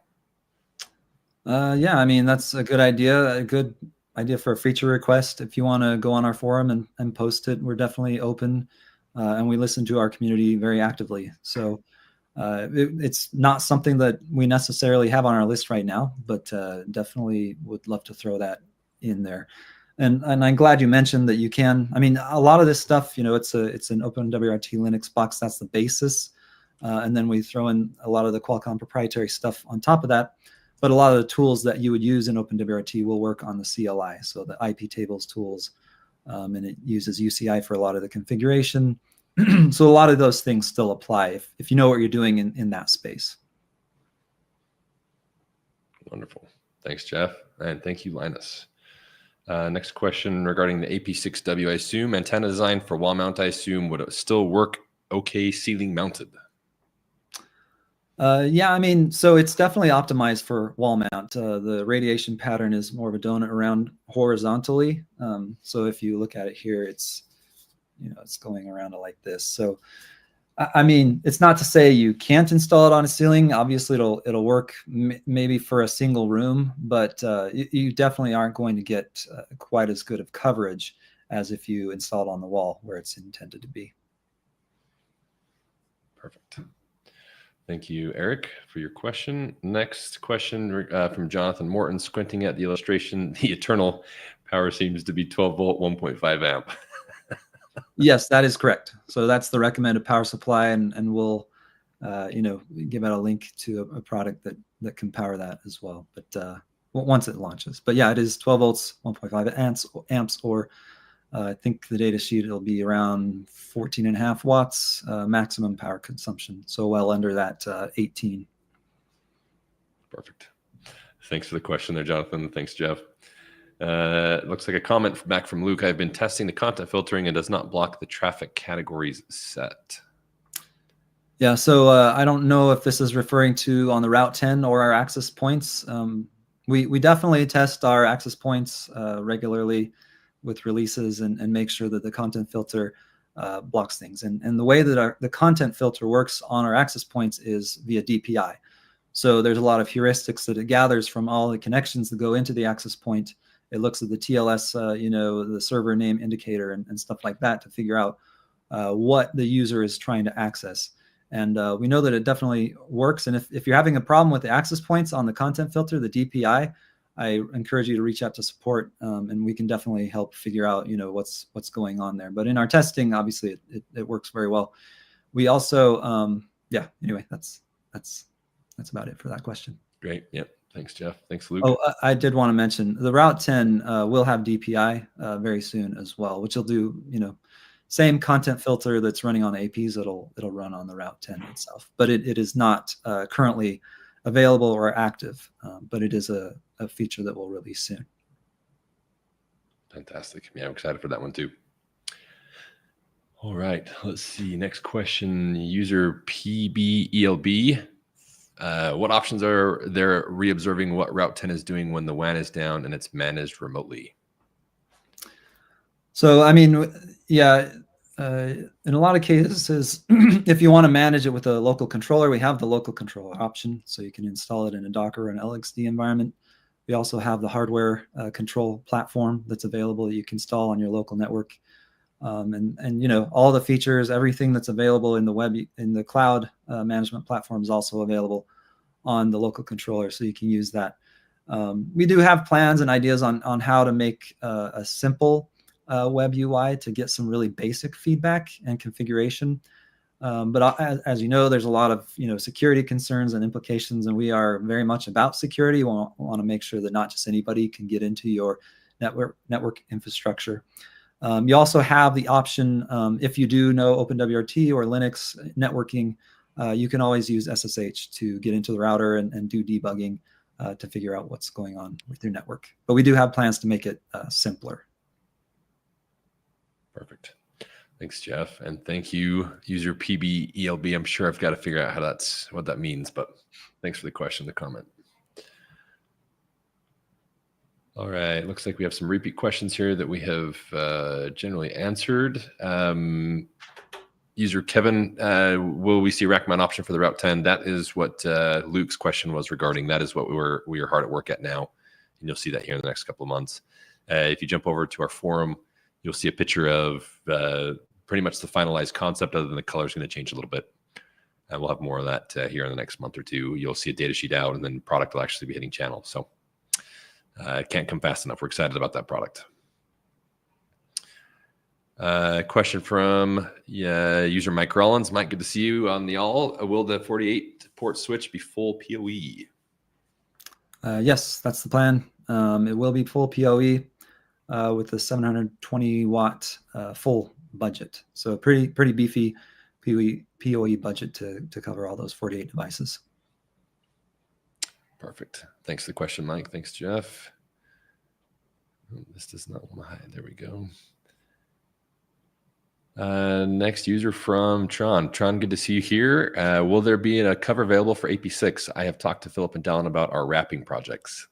Yeah, I mean, that's a good idea. A good idea for a feature request. If you want to go on our forum and post it, we're definitely open, and we listen to our community very actively. So it's not something that we necessarily have on our list right now, but definitely would love to throw that in there. And I'm glad you mentioned that you can. I mean, a lot of this stuff, it's an OpenWRT Linux box. That's the basis, and then we throw in a lot of the Qualcomm proprietary stuff on top of that. But a lot of the tools that you would use in OpenWRT will work on the CLI, so the IP tables tools, and it uses UCI for a lot of the configuration. So a lot of those things still apply if you know what you're doing in that space. Wonderful. Thanks, Jeff. And thank you, Linus. Next question regarding the AP6W. I assume antenna design for wall mount, I assume, would it still work okay ceiling mounted? Yeah, I mean, so it's definitely optimized for wall mount. The radiation pattern is more of a donut around horizontally. So if you look at it here, it's, it's going around like this. So, I mean, it's not to say you can't install it on a ceiling. Obviously, it'll work maybe for a single room, but you definitely aren't going to get quite as good of coverage as if you install it on the wall where it's intended to be. Perfect. Thank you, Eric, for your question. Next question from Jonathan Morton. Squinting at the illustration, the eternal power seems to be 12 volt, 1.5 amp. Yes, that is correct. So that's the recommended power supply, and we'll, give out a link to a product that can power that as well. But once it launches, but yeah, it is 12 volts, 1.5 amps, or I think the data sheet it'll be around 14.5 watts maximum power consumption. So well under that 18. Perfect. Thanks for the question there, Jonathan. Thanks, Jeff. Looks like a comment back from Luke. I've been testing the content filtering and does not block the traffic categories set. Yeah, so I don't know if this is referring to on the Route 10 or our access points. We definitely test our access points regularly with releases and make sure that the content filter blocks things. And the way that the content filter works on our access points is via DPI. So there's a lot of heuristics that it gathers from all the connections that go into the access point. It looks at the TLS, the server name indicator and stuff like that to figure out what the user is trying to access. And we know that it definitely works. And if you're having a problem with the access points on the content filter, the DPI, I encourage you to reach out to support, and we can definitely help figure out, what's going on there. But in our testing, obviously, it works very well. We also, anyway, that's about it for that question. Great. Yep. Thanks, Jeff. Thanks, Luke. Oh, I did want to mention the Route 10 will have DPI very soon as well, which will do, same content filter that's running on APs. It'll run on the Route 10 itself, but it is not currently available or active, but it is a feature that we'll release soon. Fantastic. Yeah, I'm excited for that one too. All right, let's see. Next question, user PBELB. What options are there reobserving what Route 10 is doing when the WAN is down and it's managed remotely? So, I mean, yeah, in a lot of cases, if you want to manage it with a local controller, we have the local controller option. So you can install it in a Docker or an LXD environment. We also have the hardware control platform that's available that you can install on your local network. And all the features, everything that's available in the cloud management platform is also available on the local controller, so you can use that. We do have plans and ideas on how to make a simple web UI to get some really basic feedback and configuration. But as you know, there's a lot of security concerns and implications, and we are very much about security. We want to make sure that not just anybody can get into your network infrastructure. You also have the option, if you do know OpenWRT or Linux networking, you can always use SSH to get into the router and do debugging to figure out what's going on with your network. But we do have plans to make it simpler. Perfect. Thanks, Jeff. And thank you, user PBELB. I'm sure I've got to figure out what that means, but thanks for the question, the comment. All right, looks like we have some repeat questions here that we have generally answered. User Kevin, will we see a Rackmount option for the Route 10? That is what Luke's question was regarding. That is what we are hard at work at now. And you'll see that here in the next couple of months. If you jump over to our forum, you'll see a picture of pretty much the finalized concept, other than the color is going to change a little bit. And we'll have more of that here in the next month or two. You'll see a data sheet out, and then product will actually be hitting channel. So it can't come fast enough. We're excited about that product. Question from user Mike Rollins. Mike, good to see you on the all. Will the 48 port switch be full PoE? Yes, that's the plan. It will be full PoE with the 720 watt full budget. So pretty beefy PoE budget to cover all those 48 devices. Perfect. Thanks for the question, Mike. Thanks, Jeff. Oh, this does not want to hide. There we go. Next user from Tron. Tron, good to see you here. Will there be a cover available for AP6? I have talked to Philip and Dallin about our wrapping projects.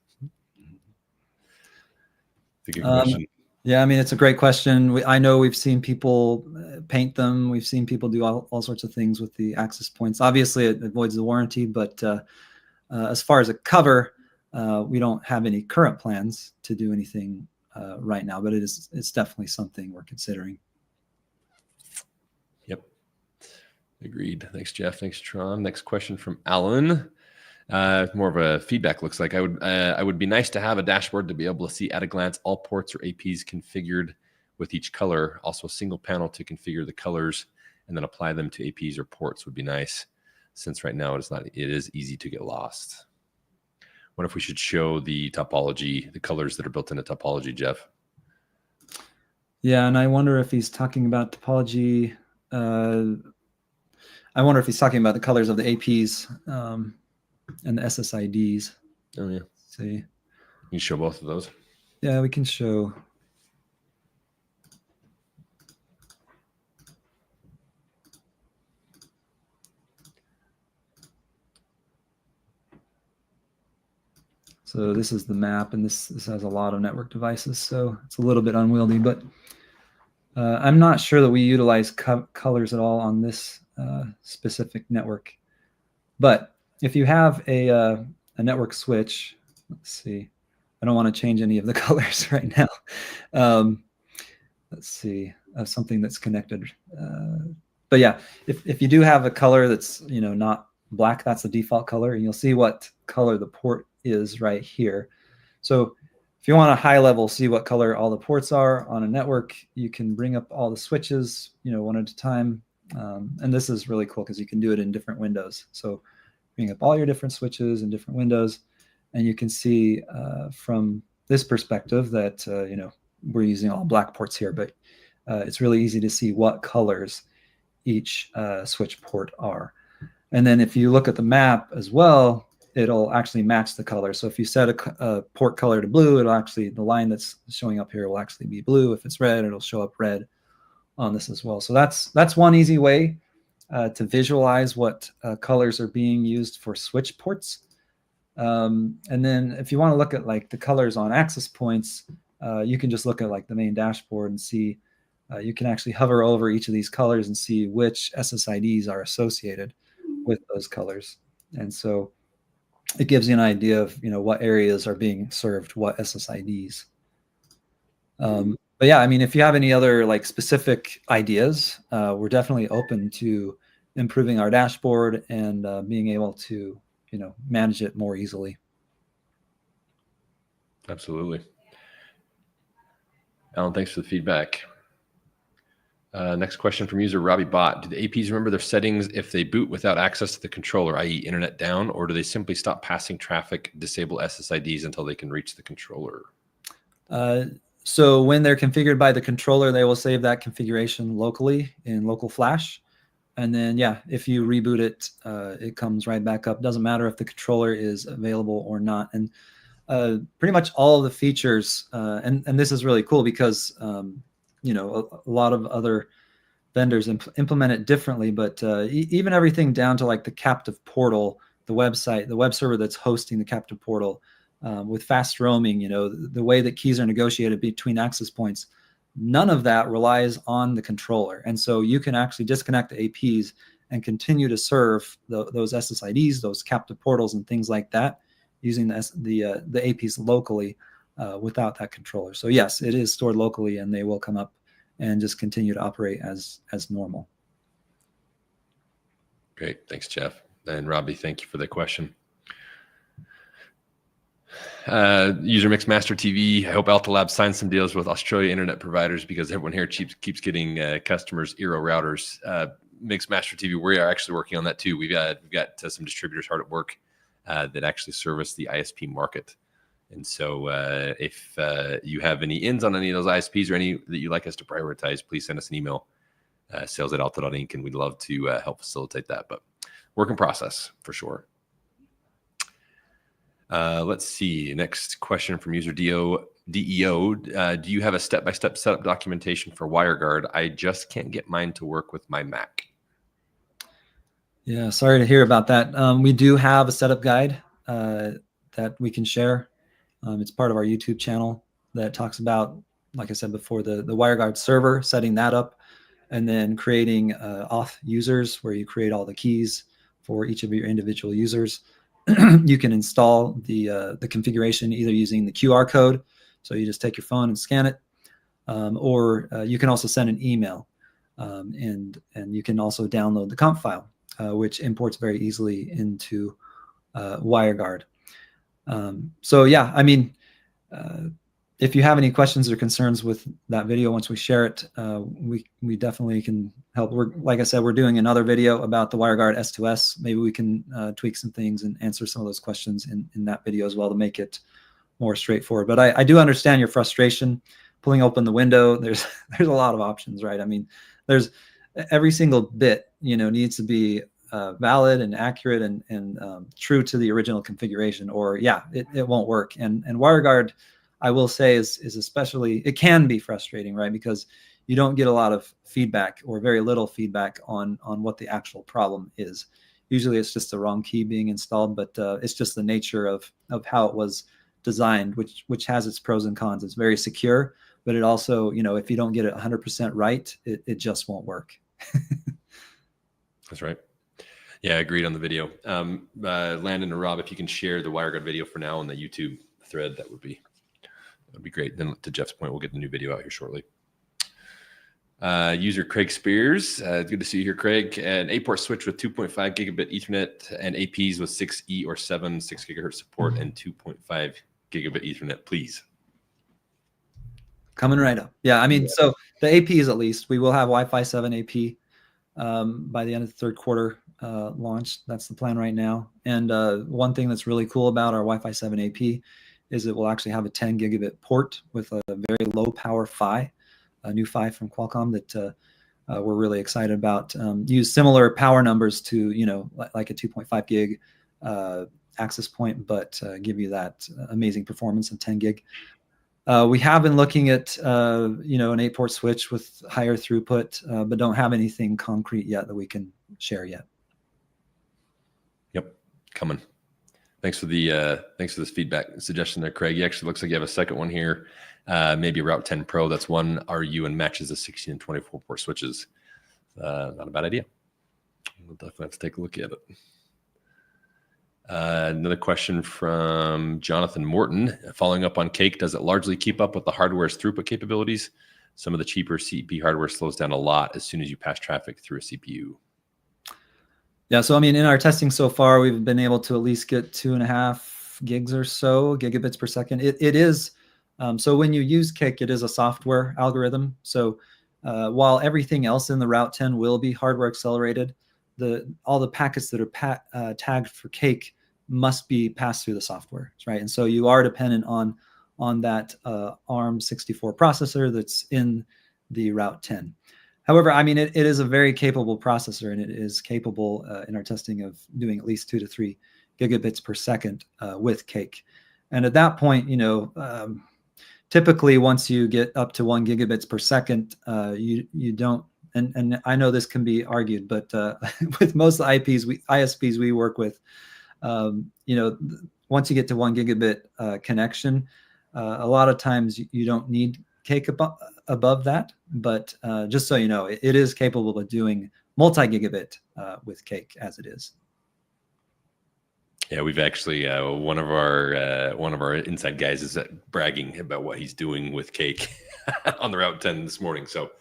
It's a good question. Yeah, I mean, it's a great question. I know we've seen people paint them. We've seen people do all sorts of things with the access points. Obviously, it avoids the warranty, but as far as a cover, we don't have any current plans to do anything right now, but it's definitely something we're considering. Yep. Agreed. Thanks, Jeff. Thanks, Tron. Next question from Alan. More of a feedback. Looks like I would be nice to have a dashboard to be able to see at a glance all ports or APs configured with each color. Also, a single panel to configure the colors and then apply them to APs or ports would be nice. Since right now it is easy to get lost. Wonder if we should show the topology, the colors that are built into topology, Jeff. Yeah, and I wonder if he's talking about topology. I wonder if he's talking about the colors of the APs. And the SSIDs. Oh yeah. Let's see. You can show both of those. Yeah, we can show. So this is the map, and this has a lot of network devices, so it's a little bit unwieldy, but I'm not sure that we utilize colors at all on this specific network. But if you have a network switch, let's see, I don't want to change any of the colors right now. Let's see, something that's connected. But yeah, if you do have a color that's not black, that's the default color, and you'll see what color the port is right here. So if you want to high level see what color all the ports are on a network, you can bring up all the switches, one at a time. And this is really cool because you can do it in different windows. So bring up all your different switches in different windows, and you can see from this perspective that we're using all black ports here, but it's really easy to see what colors each switch port are. And then if you look at the map as well, it'll actually match the color. So if you set a port color to blue, it'll actually, the line that's showing up here will actually be blue. If it's red, it'll show up red on this as well. So that's one easy way to visualize what colors are being used for switch ports. And then if you want to look at like the colors on access points, you can just look at like the main dashboard and see, you can actually hover over each of these colors and see which SSIDs are associated with those colors. And so it gives you an idea of, what areas are being served, what SSIDs. But yeah, I mean, if you have any other like specific ideas, we're definitely open to improving our dashboard and being able to, manage it more easily. Absolutely. Alan, thanks for the feedback. Next question from user Robbie Bot. Do the APs remember their settings if they boot without access to the controller, i.e. internet down, or do they simply stop passing traffic, disable SSIDs until they can reach the controller? So when they're configured by the controller, they will save that configuration locally in local flash. And then, yeah, if you reboot it, it comes right back up. Doesn't matter if the controller is available or not. And pretty much all of the features, and this is really cool because, a lot of other vendors implement it differently, but even everything down to like the captive portal, the website, the web server that's hosting the captive portal, with fast roaming, the way that keys are negotiated between access points, none of that relies on the controller. And so you can actually disconnect the APs and continue to serve those SSIDs, those captive portals and things like that using the APs locally without that controller. So yes, it is stored locally and they will come up and just continue to operate as normal. Great. Thanks, Jeff. And Robbie, thank you for the question. User Mixmaster TV. I hope Alta Labs signs some deals with Australia internet providers because everyone here keeps getting customers Eero routers. Mixmaster TV, we are actually working on that too. We've got some distributors hard at work that actually service the ISP market. And so if you have any ins on any of those ISPs or any that you'd like us to prioritize, please send us an email, sales@alta.inc, and we'd love to help facilitate that. But work in process for sure. Let's see. Next question from user Dio. DEO, do you have a step-by-step setup documentation for WireGuard? I just can't get mine to work with my Mac. Yeah, sorry to hear about that. We do have a setup guide that we can share. It's part of our YouTube channel that talks about, like I said before, the WireGuard server, setting that up, and then creating auth users where you create all the keys for each of your individual users. You can install the configuration either using the QR code, so you just take your phone and scan it, or you can also send an email, and you can also download the conf file, which imports very easily into WireGuard. So yeah, I mean, if you have any questions or concerns with that video, once we share it, we definitely can help. Like I said, we're doing another video about the WireGuard S2S. Maybe we can tweak some things and answer some of those questions in that video as well to make it more straightforward. But I do understand your frustration. Pulling open the window, there's a lot of options, right? I mean, there's every single bit, needs to be valid and accurate and true to the original configuration, or yeah, it won't work. And WireGuard, I will say, is especially, it can be frustrating, right? Because you don't get a lot of feedback or very little feedback on what the actual problem is. Usually it's just the wrong key being installed, but it's just the nature of how it was designed, which has its pros and cons. It's very secure, but it also, if you don't get it 100% right, it just won't work. That's right. Yeah, I agreed on the video. Landon and Rob, if you can share the WireGuard video for now on the YouTube thread, that would be great. Then to Jeff's point, we'll get the new video out here shortly. User Craig Spears, good to see you here, Craig. An 8-port switch with 2.5 gigabit Ethernet and APs with 6E or 6 gigahertz support and 2.5 gigabit Ethernet, please. Coming right up. Yeah, I mean, so the APs, at least, we will have Wi-Fi 7 AP by the end of the third quarter launch. That's the plan right now. And one thing that's really cool about our Wi-Fi 7 AP is it will actually have a 10 gigabit port with a very low power PHY, a new PHY from Qualcomm that we're really excited about. Use similar power numbers to, like a 2.5 gig access point, but give you that amazing performance of 10 gig. We have been looking at, an 8-port switch with higher throughput, but don't have anything concrete yet that we can share yet. Yep, coming. Thanks for this feedback suggestion there, Craig. You actually looks like you have a second one here. Maybe a Route 10 Pro. That's one RU and matches the 16 and 24 port switches. Not a bad idea. We'll definitely have to take a look at it. Another question from Jonathan Morton. Following up on Cake, does it largely keep up with the hardware's throughput capabilities? Some of the cheaper CP hardware slows down a lot as soon as you pass traffic through a CPU. Yeah, so I mean, in our testing so far, we've been able to at least get 2.5 gigs or so, gigabits per second. It is, so when you use Cake, it is a software algorithm. So while everything else in the Route 10 will be hardware accelerated, all the packets that are tagged for Cake must be passed through the software, right? And so you are dependent on that ARM64 processor that's in the Route 10. However, I mean, it is a very capable processor, and it is capable in our testing of doing at least 2 to 3 gigabits per second with Cake. And at that point, typically once you get up to 1 gigabits per second, you don't, and I know this can be argued, but with most ISPs we work with, once you get to 1 gigabit connection, a lot of times you don't need Cake above that, but just so you know, it is capable of doing multi-gigabit with Cake as it is. Yeah, we've actually one of our inside guys is bragging about what he's doing with Cake on the Route 10 this morning. So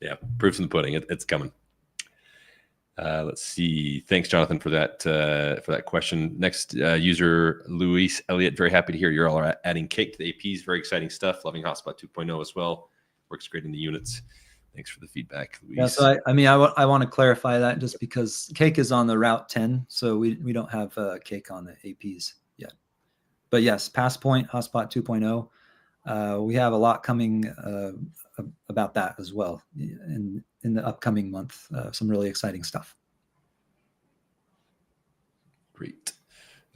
yeah, proof's in the pudding. It's coming. Let's see. Thanks, Jonathan, for that question. Next user, Luis Elliott. Very happy to hear you're all adding Cake to the APs. Very exciting stuff. Loving Hotspot 2.0 as well. Works great in the units. Thanks for the feedback, Luis. Yeah, so I want to clarify that just because Cake is on the Route 10, so we don't have Cake on the APs yet. But yes, Passpoint, Hotspot 2.0. We have a lot coming about that as well in the upcoming month. Some really exciting stuff. Great.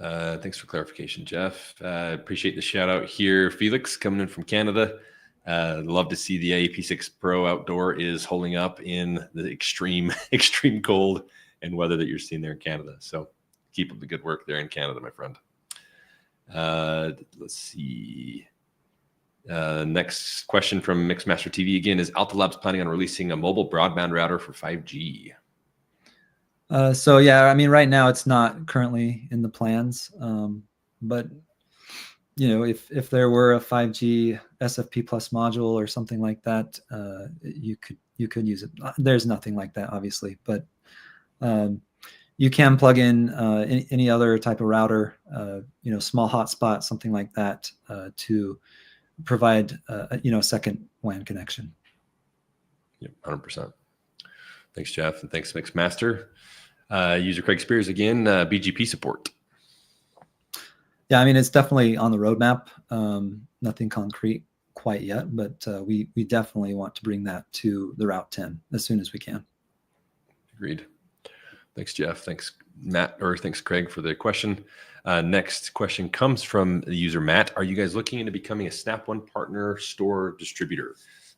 Thanks for clarification, Jeff. Appreciate the shout out here. Felix coming in from Canada. Love to see the AP6 Pro Outdoor is holding up in the extreme cold and weather that you're seeing there in Canada. So keep up the good work there in Canada, my friend. Let's see. Next question from Mixmaster TV again is Alta Labs planning on releasing a mobile broadband router for 5G? So yeah, I mean, right now it's not currently in the plans, but you know, if there were a 5G SFP plus module or something like that, you could use it. There's nothing like that, obviously, but you can plug in any other type of router, you know, small hotspot, something like that, to provide you know, a second WAN connection. Yep, 100%. Thanks, Jeff, and thanks, Mixmaster. User Craig Spears again, BGP support. Yeah, I mean, it's definitely on the roadmap. Nothing concrete quite yet, but we definitely want to bring that to the Route10 as soon as we can. Agreed. Thanks, Jeff. Thanks, Matt, or thanks, Craig, for the question. Next question comes from the user Matt. Are you guys looking into becoming a Snap One partner, store, distributor?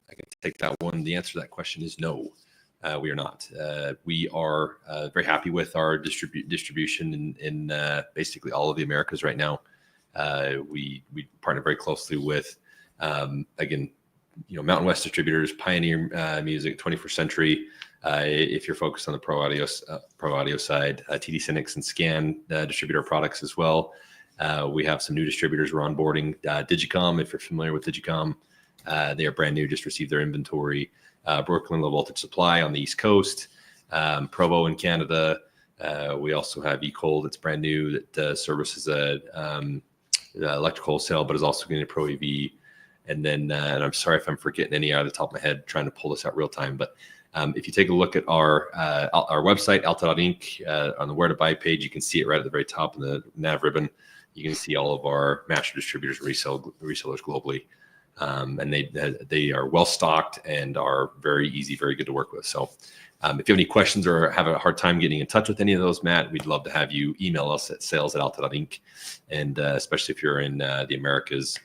I can take that one. The answer to that question is no. We are not. We are very happy with our distribution in basically all of the Americas right now. We partner very closely with, again, you know, Mountain West distributors, Pioneer Music, 21st Century. If you're focused on the pro audio side, TD Synnex and Scan distributor products as well. We have some new distributors we're onboarding. Digicom, if you're familiar with Digicom, they are brand new, just received their inventory. Brooklyn Low Voltage Supply on the East Coast, Provo in Canada. We also have eCold that's brand new that services electrical wholesale, but is also getting a Pro AV. And then, and I'm sorry if I'm forgetting any out of the top of my head, trying to pull this out real time. But if you take a look at our website, alta.inc, on the Where to Buy page, you can see it right at the very top of the nav ribbon. You can see all of our master distributors and resellers globally. And they are well stocked and are very easy, very good to work with. So if you have any questions or have a hard time getting in touch with any of those, Matt, we'd love to have you email us at sales@alta.inc. And especially if you're in the Americas,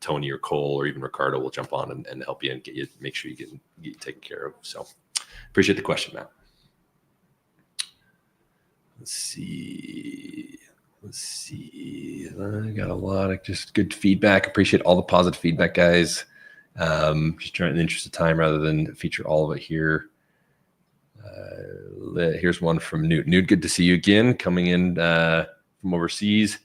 Tony or Cole or even Ricardo will jump on and help you and make sure you get taken care of. So appreciate the question, Matt. Let's see. I got a lot of just good feedback. Appreciate all the positive feedback, guys. Just trying in the interest of time rather than feature all of it here. Here's one from Newt. Newt, good to see you again, coming in from overseas.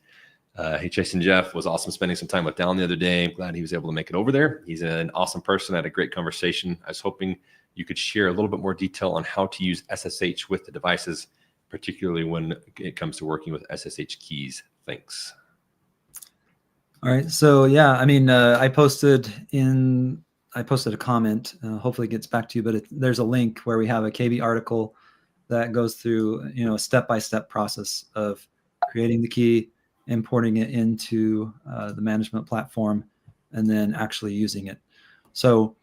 Hey, Chase and Jeff, was awesome spending some time with Dallin the other day. I'm glad he was able to make it over there. He's an awesome person. I had a great conversation. I was hoping you could share a little bit more detail on how to use SSH with the devices, particularly when it comes to working with SSH keys. Thanks. All right. So yeah, I mean, I posted a comment. Hopefully it gets back to you, but there's a link where we have a KB article that goes through, you know, a step-by-step process of creating the key, importing it into the management platform, and then actually using it. So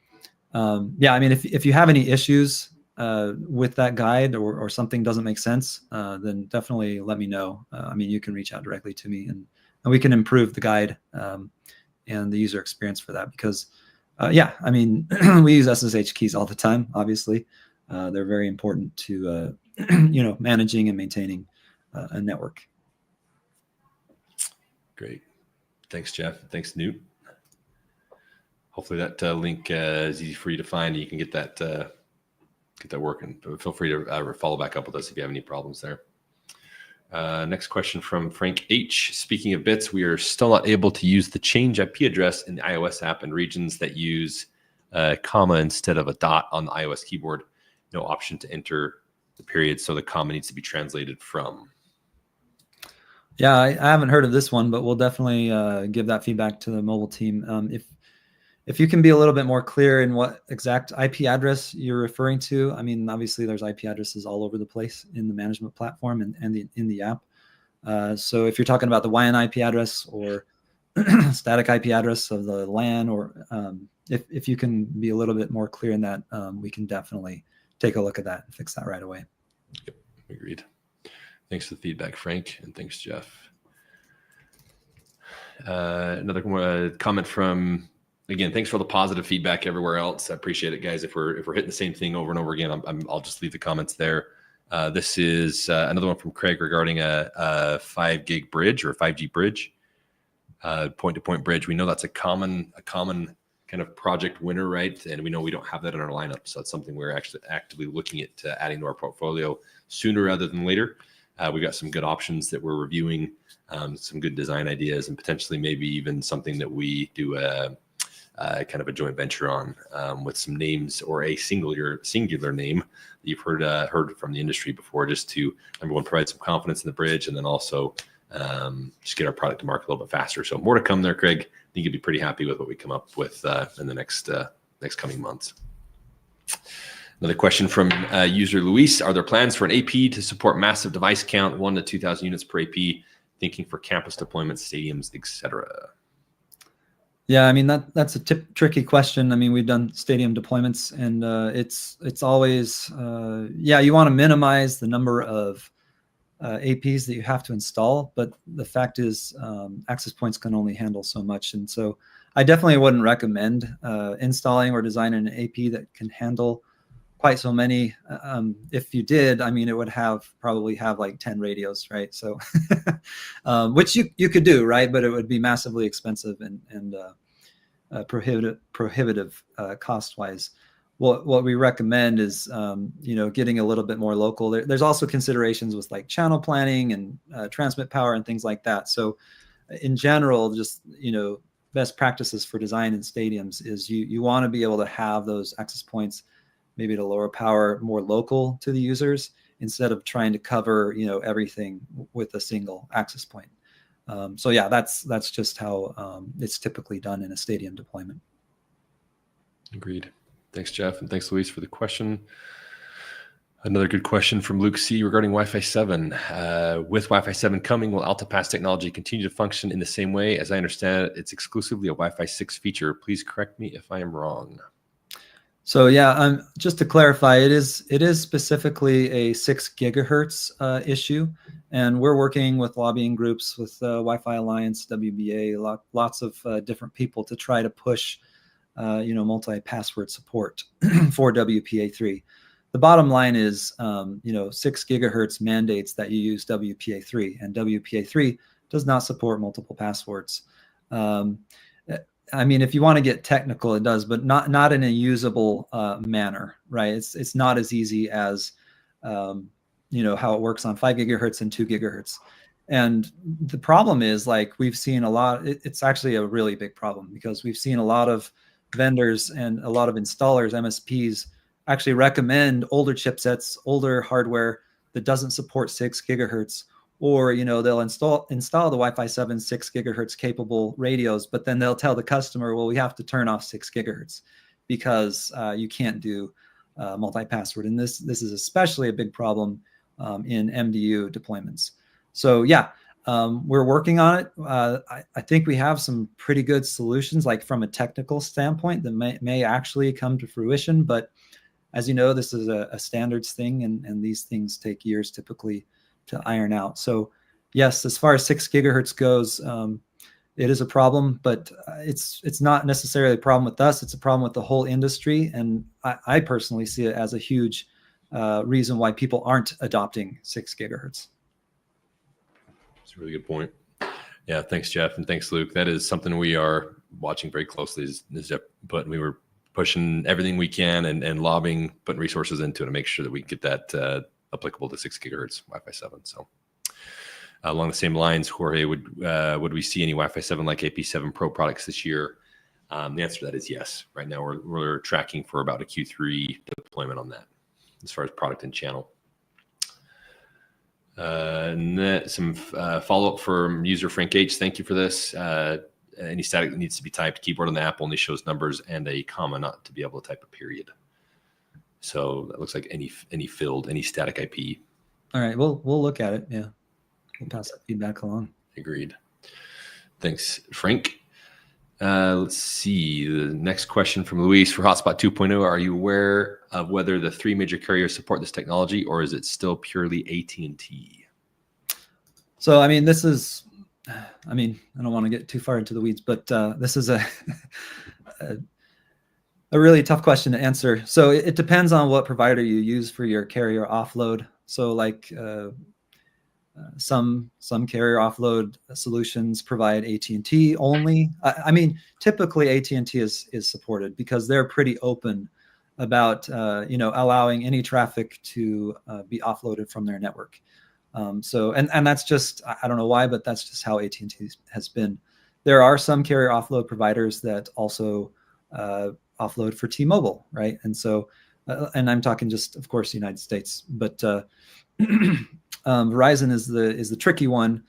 yeah, I mean, if you have any issues with that guide or something doesn't make sense, then definitely let me know. I mean, you can reach out directly to me and we can improve the guide and the user experience for that, because yeah, I mean, we use SSH keys all the time, obviously. They're very important to, you know, managing and maintaining a network. Great. Thanks, Jeff. Thanks, Newt. Hopefully that link is easy for you to find. You can get that working. But feel free to follow back up with us if you have any problems there. Next question from Frank H. Speaking of bits, we are still not able to use the change IP address in the iOS app in regions that use a comma instead of a dot on the iOS keyboard. No option to enter the period, so the comma needs to be translated from. Yeah, I haven't heard of this one, but we'll definitely give that feedback to the mobile team. If you can be a little bit more clear in what exact IP address you're referring to. I mean, obviously there's IP addresses all over the place in the management platform and in the app. So if you're talking about the WAN IP address or static IP address of the LAN, or if you can be a little bit more clear in that, we can definitely take a look at that and fix that right away. Yep, agreed. Thanks for the feedback, Frank, and thanks, Jeff. Another comment from, again, thanks for all the positive feedback everywhere else. I appreciate it, guys. If we're hitting the same thing over and over again, I'll just leave the comments there. This is another one from Craig regarding a 5 gig bridge or a 5G bridge, point-to-point bridge. We know that's a common kind of project winner, right? And we know we don't have that in our lineup, so it's something we're actually actively looking at adding to our portfolio sooner rather than later. We've got some good options that we're reviewing, some good design ideas, and potentially maybe even something that we do kind of a joint venture on with some names or a singular name that you've heard from the industry before, just to, number one, provide some confidence in the bridge, and then also just get our product to market a little bit faster. So more to come there, Craig. I think you'd be pretty happy with what we come up with in the next coming months. Another question from user Luis. Are there plans for an AP to support massive device count, 1 to 2,000 units per AP, thinking for campus deployments, stadiums, etc.? Yeah, I mean, that's a tricky question. I mean, we've done stadium deployments, and it's always, you want to minimize the number of APs that you have to install, but the fact is access points can only handle so much. And so I definitely wouldn't recommend installing or designing an AP that can handle quite so many. If you did, I mean, it would probably have like 10 radios, right? So, which you could do, right? But it would be massively expensive and prohibitive cost-wise. What we recommend is, getting a little bit more local. There's also considerations with like channel planning and transmit power and things like that. So, in general, just best practices for design in stadiums is you want to be able to have those access points, maybe at a lower power, more local to the users, instead of trying to cover everything with a single access point. So yeah, that's just how it's typically done in a stadium deployment. Agreed. Thanks, Jeff, and thanks, Luis, for the question. Another good question from Luke C regarding Wi-Fi 7. With Wi-Fi 7 coming, will AltaPass technology continue to function in the same way? As I understand it, it's exclusively a Wi-Fi 6 feature. Please correct me if I am wrong. So yeah, just to clarify, it is specifically a 6 gigahertz issue, and we're working with lobbying groups with Wi-Fi Alliance, WBA, lots of different people to try to push, multi-password support for WPA3. The bottom line is, 6 gigahertz mandates that you use WPA3, and WPA3 does not support multiple passwords. I mean, if you want to get technical, it does, but not in a usable manner, right? It's not as easy as, how it works on 5 gigahertz and 2 gigahertz. And the problem is, like, we've seen a lot, it's actually a really big problem, because we've seen a lot of vendors and a lot of installers, MSPs, actually recommend older chipsets, older hardware that doesn't support 6 gigahertz. Or, they'll install the Wi-Fi 7 6 gigahertz capable radios, but then they'll tell the customer, well, we have to turn off 6 gigahertz because you can't do multi-password. And this is especially a big problem in MDU deployments. So yeah, we're working on it. I think we have some pretty good solutions, like from a technical standpoint, that may actually come to fruition. But as you know, this is a standards thing, and these things take years typically to iron out. So yes, as far as 6 gigahertz goes, it is a problem, but it's not necessarily a problem with us. It's a problem with the whole industry. And I personally see it as a huge reason why people aren't adopting 6 gigahertz. That's a really good point. Yeah, thanks, Jeff, and thanks, Luke. That is something we are watching very closely, as Jeff put. We were pushing everything we can and lobbying, putting resources into it to make sure that we get that applicable to 6 gigahertz Wi-Fi 7. So along the same lines, Jorge, would we see any Wi-Fi 7 like AP7 Pro products this year? The answer to that is yes. Right now we're tracking for about a Q3 deployment on that as far as product and channel. And some follow-up from user Frank H. Thank you for this. Any static that needs to be typed, keyboard on the app only shows numbers and a comma, not to be able to type a period. So that looks like any static IP. All right, we'll look at it. Yeah, we'll pass that feedback along. Agreed. Thanks, Frank. Let's see. The next question from Luis for Hotspot 2.0. Are you aware of whether the 3 major carriers support this technology, or is it still purely AT&T? So, I mean, this is, I mean, I don't want to get too far into the weeds, but this is a really tough question to answer. So it depends on what provider you use for your carrier offload. So like some carrier offload solutions provide AT&T only. I mean, typically AT&T is supported because they're pretty open about allowing any traffic to be offloaded from their network. So and that's just, I don't know why, but that's just how AT&T has been. There are some carrier offload providers that also offload for T-Mobile, right? And so, and I'm talking just, of course, the United States, but Verizon is the tricky one.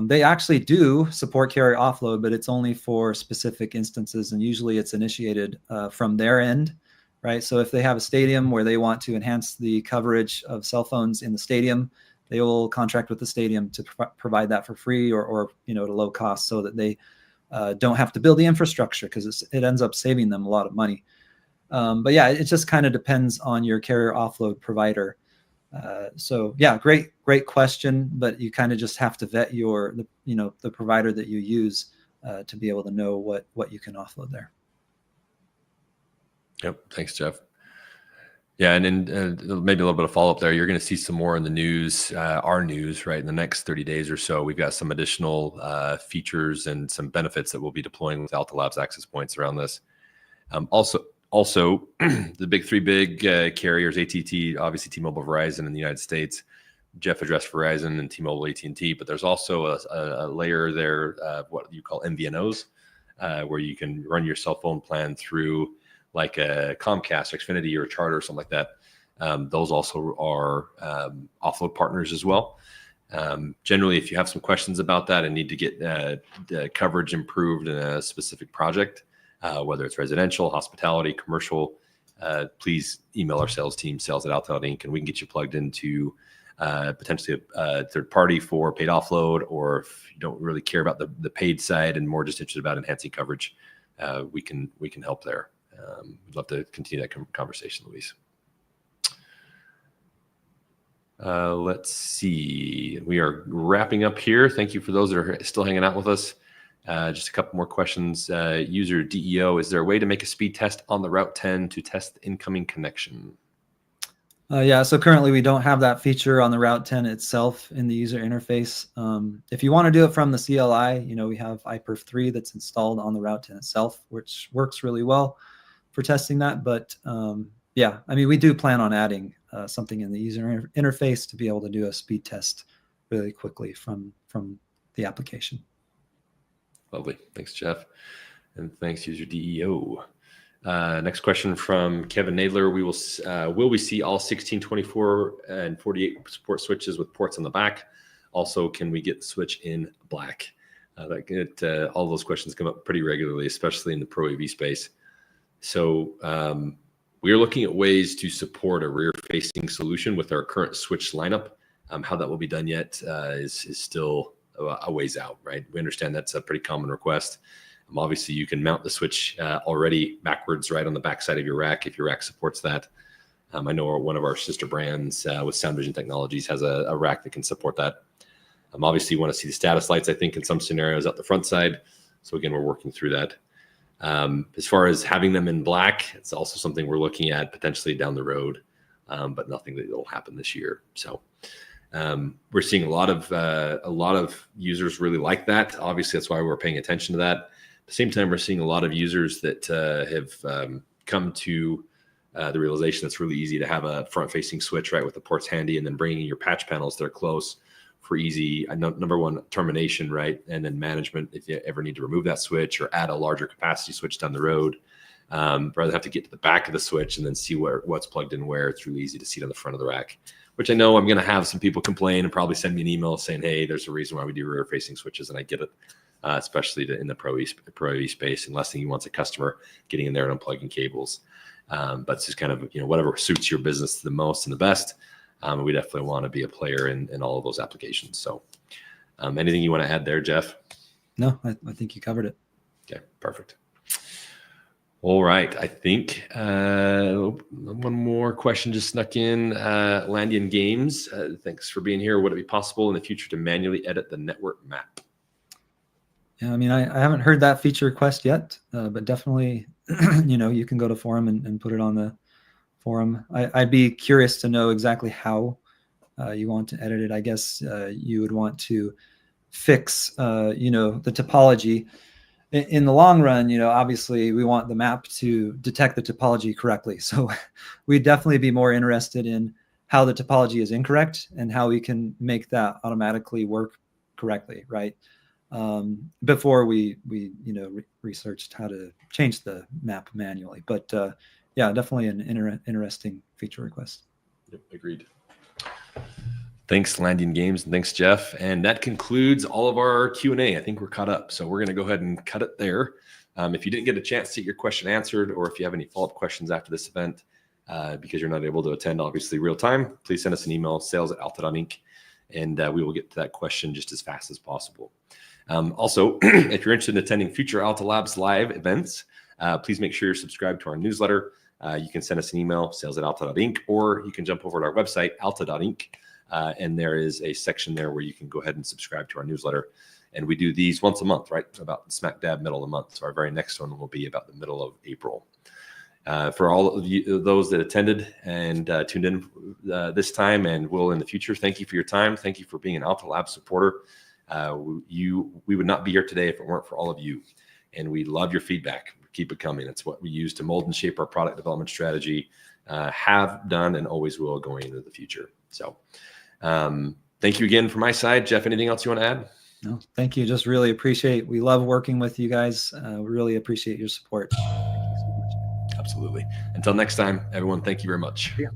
They actually do support carrier offload, but it's only for specific instances, and usually it's initiated from their end, right? So if they have a stadium where they want to enhance the coverage of cell phones in the stadium, they will contract with the stadium to provide that for free or at a low cost, so that they don't have to build the infrastructure, because it ends up saving them a lot of money. But yeah, it just kind of depends on your carrier offload provider. So yeah, great question, but you kind of just have to vet the provider that you use to be able to know what you can offload there. Yep. Thanks, Jeff. Yeah, and then maybe a little bit of follow-up there. You're going to see some more in the news, our news, right, in the next 30 days or so. We've got some additional features and some benefits that we'll be deploying with Alta Labs access points around this. Also, the three big carriers, AT&T, obviously T-Mobile, Verizon in the United States. Jeff addressed Verizon and T-Mobile, AT&T, but there's also a layer there, what you call MVNOs, where you can run your cell phone plan through like a Comcast, Xfinity, or a Charter or something like that. Those also are offload partners as well. Generally, if you have some questions about that and need to get the coverage improved in a specific project, whether it's residential, hospitality, commercial, please email our sales team, sales@alta.inc, and we can get you plugged into potentially a third party for paid offload, or if you don't really care about the paid side and more just interested about enhancing coverage, we can help there. We'd love to continue that conversation, Luis. Let's see. We are wrapping up here. Thank you for those that are still hanging out with us. Just a couple more questions. User DEO, is there a way to make a speed test on the Route 10 to test the incoming connection? Yeah, so currently we don't have that feature on the Route 10 itself in the user interface. If you want to do it from the CLI, we have iPerf 3 that's installed on the Route 10 itself, which works really well for testing that. But yeah, I mean, we do plan on adding something in the user interface to be able to do a speed test really quickly from the application. Lovely. Thanks, Jeff. And thanks, user DEO. Next question from Kevin Nadler. Will we see all 16, 24, and 48 support switches with ports on the back? Also, can we get the switch in black? All those questions come up pretty regularly, especially in the Pro AV space. So we are looking at ways to support a rear-facing solution with our current switch lineup. How that will be done yet is still a ways out, right? We understand that's a pretty common request. Obviously, you can mount the switch already backwards right on the back side of your rack if your rack supports that. I know one of our sister brands with Sound Vision Technologies has a rack that can support that. Obviously, you want to see the status lights, I think, in some scenarios out the front side. So again, we're working through that. As far as having them in black, it's also something we're looking at potentially down the road, but nothing that will happen this year. So we're seeing a lot of users really like that. Obviously, that's why we're paying attention to that. At the same time, we're seeing a lot of users that have come to the realization it's really easy to have a front-facing switch, right, with the ports handy, and then bringing your patch panels that are close for easy, number one, termination, right, and then management if you ever need to remove that switch or add a larger capacity switch down the road. Rather than have to get to the back of the switch and then see what's plugged in where, it's really easy to see it on the front of the rack, which I know I'm going to have some people complain and probably send me an email saying, hey, there's a reason why we do rear-facing switches, and I get it. Especially in the Pro AV space, and less than you want a customer getting in there and unplugging cables. But it's just kind of, whatever suits your business the most and the best. We definitely want to be a player in all of those applications. So anything you want to add there, Jeff? No, I think you covered it. Okay, perfect. All right. I think one more question just snuck in. Landian Games, thanks for being here. Would it be possible in the future to manually edit the network map? Yeah, I mean, I haven't heard that feature request yet, but definitely, you can go to forum and put it on the forum. I'd be curious to know exactly how you want to edit it. I guess you would want to fix, the topology. In the long run, obviously we want the map to detect the topology correctly. So we'd definitely be more interested in how the topology is incorrect and how we can make that automatically work correctly, right? Before we researched how to change the map manually. But yeah, definitely an interesting feature request. Yep, agreed. Thanks, Landian Games, and thanks, Jeff. And that concludes all of our Q&A. I think we're caught up, so we're going to go ahead and cut it there. If you didn't get a chance to get your question answered, or if you have any follow-up questions after this event, because you're not able to attend, obviously, real time, please send us an email, sales@alta.inc, and we will get to that question just as fast as possible. Also, if you're interested in attending future Alta Labs live events, please make sure you're subscribed to our newsletter. You can send us an email, sales@alta.inc, or you can jump over to our website, alta.inc. And there is a section there where you can go ahead and subscribe to our newsletter. And we do these once a month, right? About smack dab middle of the month. So our very next one will be about the middle of April. For all of you, those that attended and tuned in this time and will in the future, thank you for your time. Thank you for being an Alta Labs supporter. We would not be here today if it weren't for all of you. And we love your feedback. Keep it coming. It's what we use to mold and shape our product development strategy, have done and always will going into the future. So thank you again from my side. Jeff, anything else you want to add? No, thank you. Just really appreciate, we love working with you guys. We really appreciate your support. Thank you so much. Absolutely. Until next time, everyone, thank you very much. Yeah.